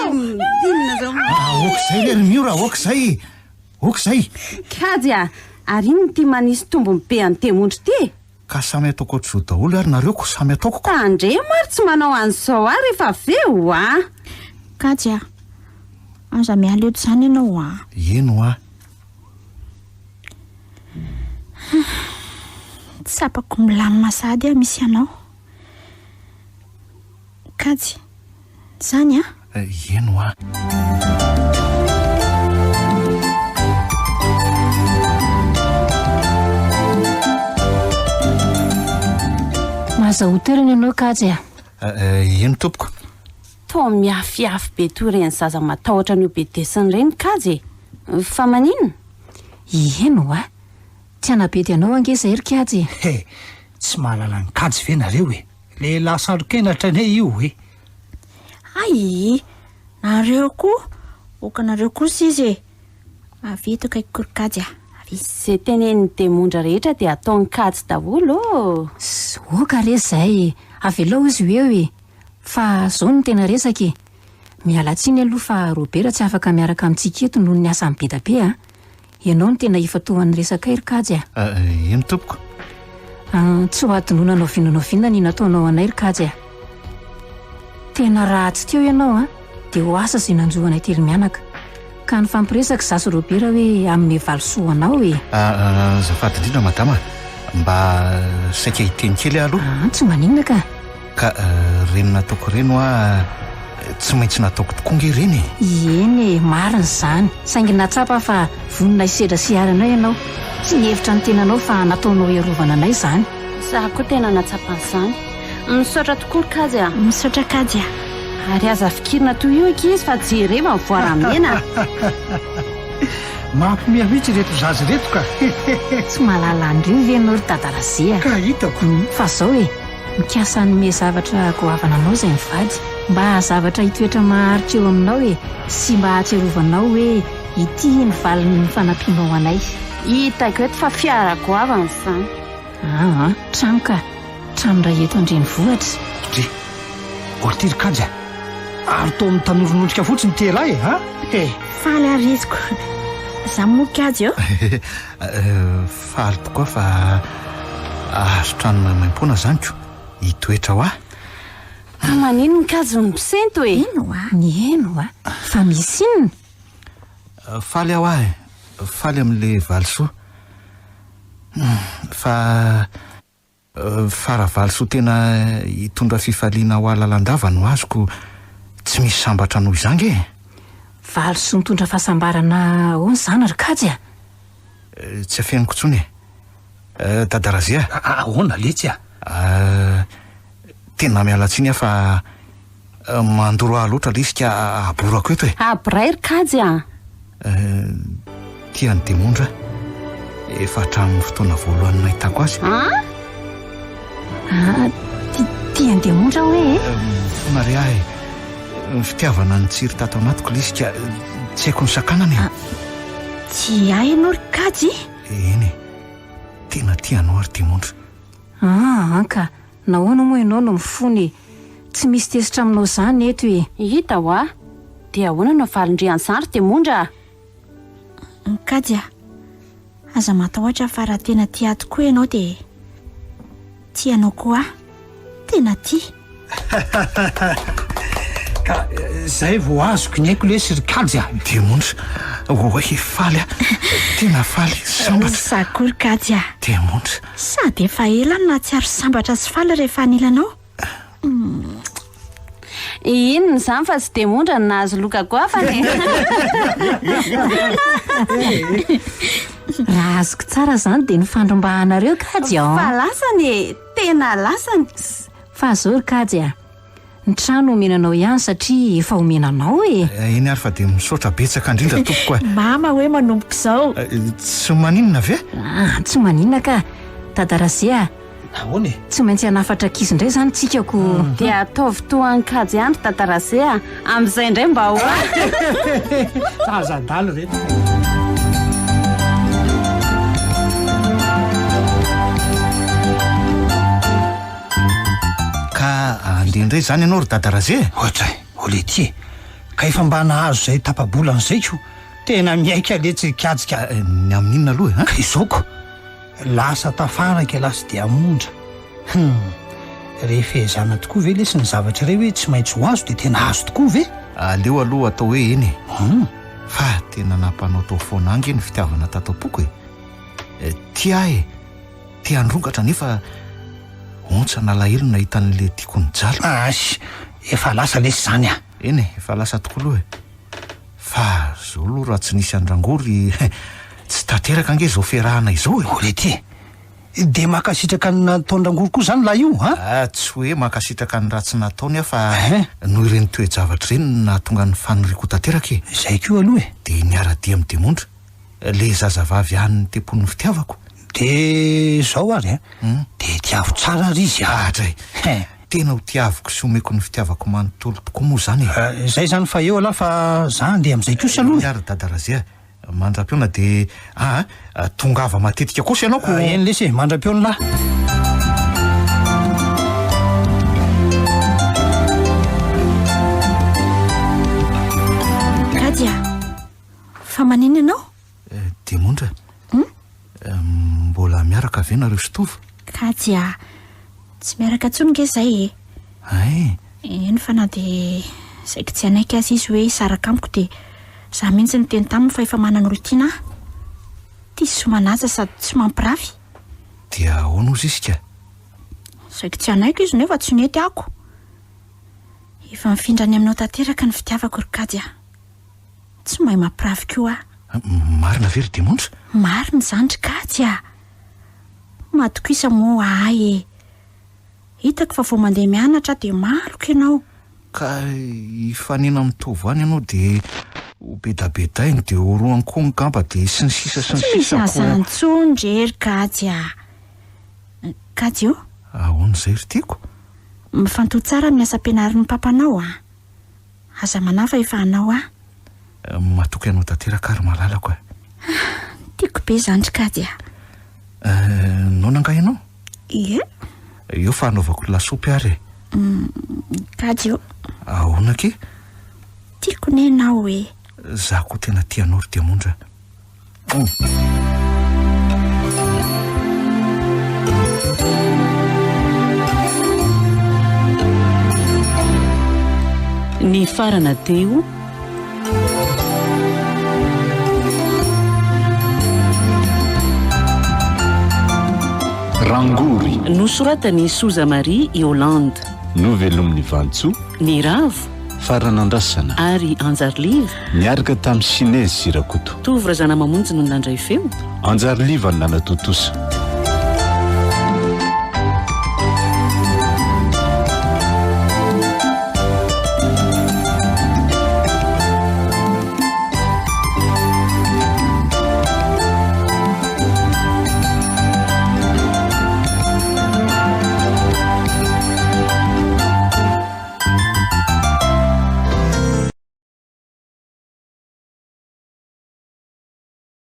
dinina zao. Okizay lery miora, okizay. Okizay. Kajy ary iny ty manisy tombony be any Demondry ty. Ka samy ataoko ohatr'izao daholo ary nareo ko samy ataoko ko. Tandre maro tsy manao an'izao ary efa aveo Kajy aza miala eto izany ianao Eno tsapako milamina sady misy anao. Kajy zany Eno Mahaza toerana ianao Kajy Eno tompoko. To miafiafy be toy reny zaza matahotra an'io be desiny reny Kajy. Fa maninona? Eno tsy hanabedy anao angeza ry Kajy. Tsy mahalala ny Kajy ve nareo e. Lehilahy sarokenatra ane io e. Ai, nareo koa okanareo kosa izy e. Avito kaiky ry Kajy Izay tenen'ny Demondra rehetra dia ataony Kajy daholo. Oka re zay avelao izy eo e. Fa zao no tena resaka e. Miala tsiny aloha fa Robera tsy afaka miaraka amintsika eto noho ny asa be be Ianao no tena ifatohan'ny resaka ry Kajy Eno tompoko. Tsy ho adinonanao vinonao ny nataonao anay ry Kajy Tena ratsy teo ianao dia ho asa izay nanjohanay tery mianaka. Ka ny fampiresaka zasy Robera hoe amin'ny valisoa anao e. Azafady indrindra madama, mba saika hiteny kely aloha. Tsy maninona ka. Ka reny nataoko reno tsy maintsy nataoko tokoa nge reny Eny marina izany. Saingy natsapa fa vonona isedra sy aranay ianao. Tsy nihevitra ny tenanao fa nataonao iarovana anay izany. Za koa tena natsapa an'izany. Misaotra tokoa ry Kajy Misaotra Kajy Ary aza fikirina toy io izy fa jereva mivoaramena. Mampimia mihitsy reto zazy reto ka. Tsy mahalala andreo ve ianao ry Dadarazea. Ka hitako. Fa zao mikasa anome zavatra goavana anao izay mivady. Mba zavatra hitoetra maharitra eo aminao sy mba hatsiarovanao hoe ity ny valiny fanampianao anay. Hitako eto fa fiara goavana izany. Trano ka. Trano raha eto andrenivohitra. Gory ry Kajy ary to amin'ny tanoronondrika fotsiny tela faly ariziko. za mokajy eo faly tokoa fa azotranona maim-poana zany ko hitoetra ho ahy manino nikajo ny mpisento e ino a ny eno a fa misy inona faly aho ahy faly amin'le valisoa fa raha valisoa tena hitondra fifaliana ho alalandava no azoko tsy misy sambatra noho izangy e valisoa mitondra fahasambarana hoany zany ry kajy a tsy afeniko tsony e dadarazia ahoana letsy a tena mialatsiny aho fa mandoro ahy loatra le izy ka aborako eto e abray ry kajy a tia ny demondra efa hatramin'ny fotoana voalohany nahitako azy tia ny demondra hoe fonary ahy ny fitiavana ny tsiry tato anatiko le izy ka tsy haiko ny sakanany tsy ahy ianao ry kajy eny tena tianao ary demondra anka nahoana moa ianao no mifony tsy misy tesitra aminao zany eto e hita ho a dia ahoana no valindriany zany ry demondra kajy a aza matahoatra fa raha tena tia tokoa ianao dia tianao koa tena tia ka zay vo azoko ny haiko lesy ry kajy a demondra oe faly a tena faly sambatra sakory kajy a demondra sady efa ela na tsy aro sambatra sy faly rehefa anilanao inona zany fa tsy demondra no nahazo loka goafany raha azoko tsara zany dia nifandrombahanareo kajy fa lasany tena lasany fa zao ry kajy a ny trano omenanao ihany satria efa omenanao e eny ary fa dia misaotra betsaka indrindra tompoko e mama hoe manomboka izao tsy maninona ve tsy maninona ka dadarazia ahoana e tsy maintsy hanafatra kizy indray zany tsikako dia ataovy toany kajy andro tatarase a amin'izay indray mba ho zazadaly reto ka andeha indray zany ianao ry dadaraze ohatra ole ty ka efa mba nahazo zay tapabolan'izay ko tena miaika letsy kajika ny amin'inona aloha ka izaoko lasa tafaraka lasa dia amondra rehefa ezana tokoa ve lesy ny zavatra iray hoe tsy maintsy ho azo dia tena azo tokoa ve aleo aloha atao hoe eny fa tena nampanao tao foana angy ny fitiavana tatao-poko e tia e tia androngatra nefa ontsa nalahelo nahita n'le tiako ny jalo asy efa lasa lesy zany a eny e efa lasa tokoa aloha e fa zao aloha raha tsy nisy andrangory tsy tanteraka ange zao fiarahana izao e ole ty dia makasitraka ny nataon-drangory koa zany laha io tsy hoe makasitraka ny raha tsy nataony aho fa noho ireny toe-javatra ireny nahatonga ny faniriko tanteraka e zay ko aloha e dia niara-dia amin'ny demondra le zazavavy any ny tempon'ny fitiavako dia zao ary dia tiavo tsara ry izy adray tena ho tiaviko sy omeko ny fitiavako manontolo tokoa moa zany e zay zany fa eo aloha fa za andeha amin'izay kosa aloha miara dadarazia mandra-piona dia tongava matetika kosa ianao ko eny lesy mandra-piona lahy kajy a fa manino ianao demondra mbola miaraka ve nareo stova kajy a tsy miaraka tsony nge zay e eny fa na dia saika tsy anaiky azy izy hoe hisaraka amiko dia za mihitsy ny teny taminy fa efa manan'olo tiana tia somanaja sady tsy mampirafy dia ahoana ozy izy ka saika tsy anaiko izy nefa tsy nety ako efa mifindrany aminao tanteraka ny fitiavako ry kajy a tsy mahay mampirafy koa marina very demondra marina zany ry kajy a matokoisa moa ahay e hitako fa vao mandeha mianatra dia maloko ianao ka ifanena mitovy any ianao dia hobedabeda iny dia oroany koa ny gamba dia sy ny sisa sy ny sisa sisazantsony rery kajy a kajy io ahoana izay ry tiako mifantohy tsara amin'ny asa-pianarin'ny papanao a aza manafa efa anao a matoky ianao tanteraka ary malalako tiako be zany ry kajy a nao nanga ianao ie eo fa hanaovako lasopy ary kajy io ahoana ke tiako nenao e za koa tena tianao ry demondra Ny farana teo rangory nosoratany Soza Marie i Hollande, novelomin'ny vantso ny ravo faranandrasana ary anjariliva niaraka tamin'ny Sinazy Sirakoto tovy razana mamonjy no nandray feo anjariliva ny nanatontosa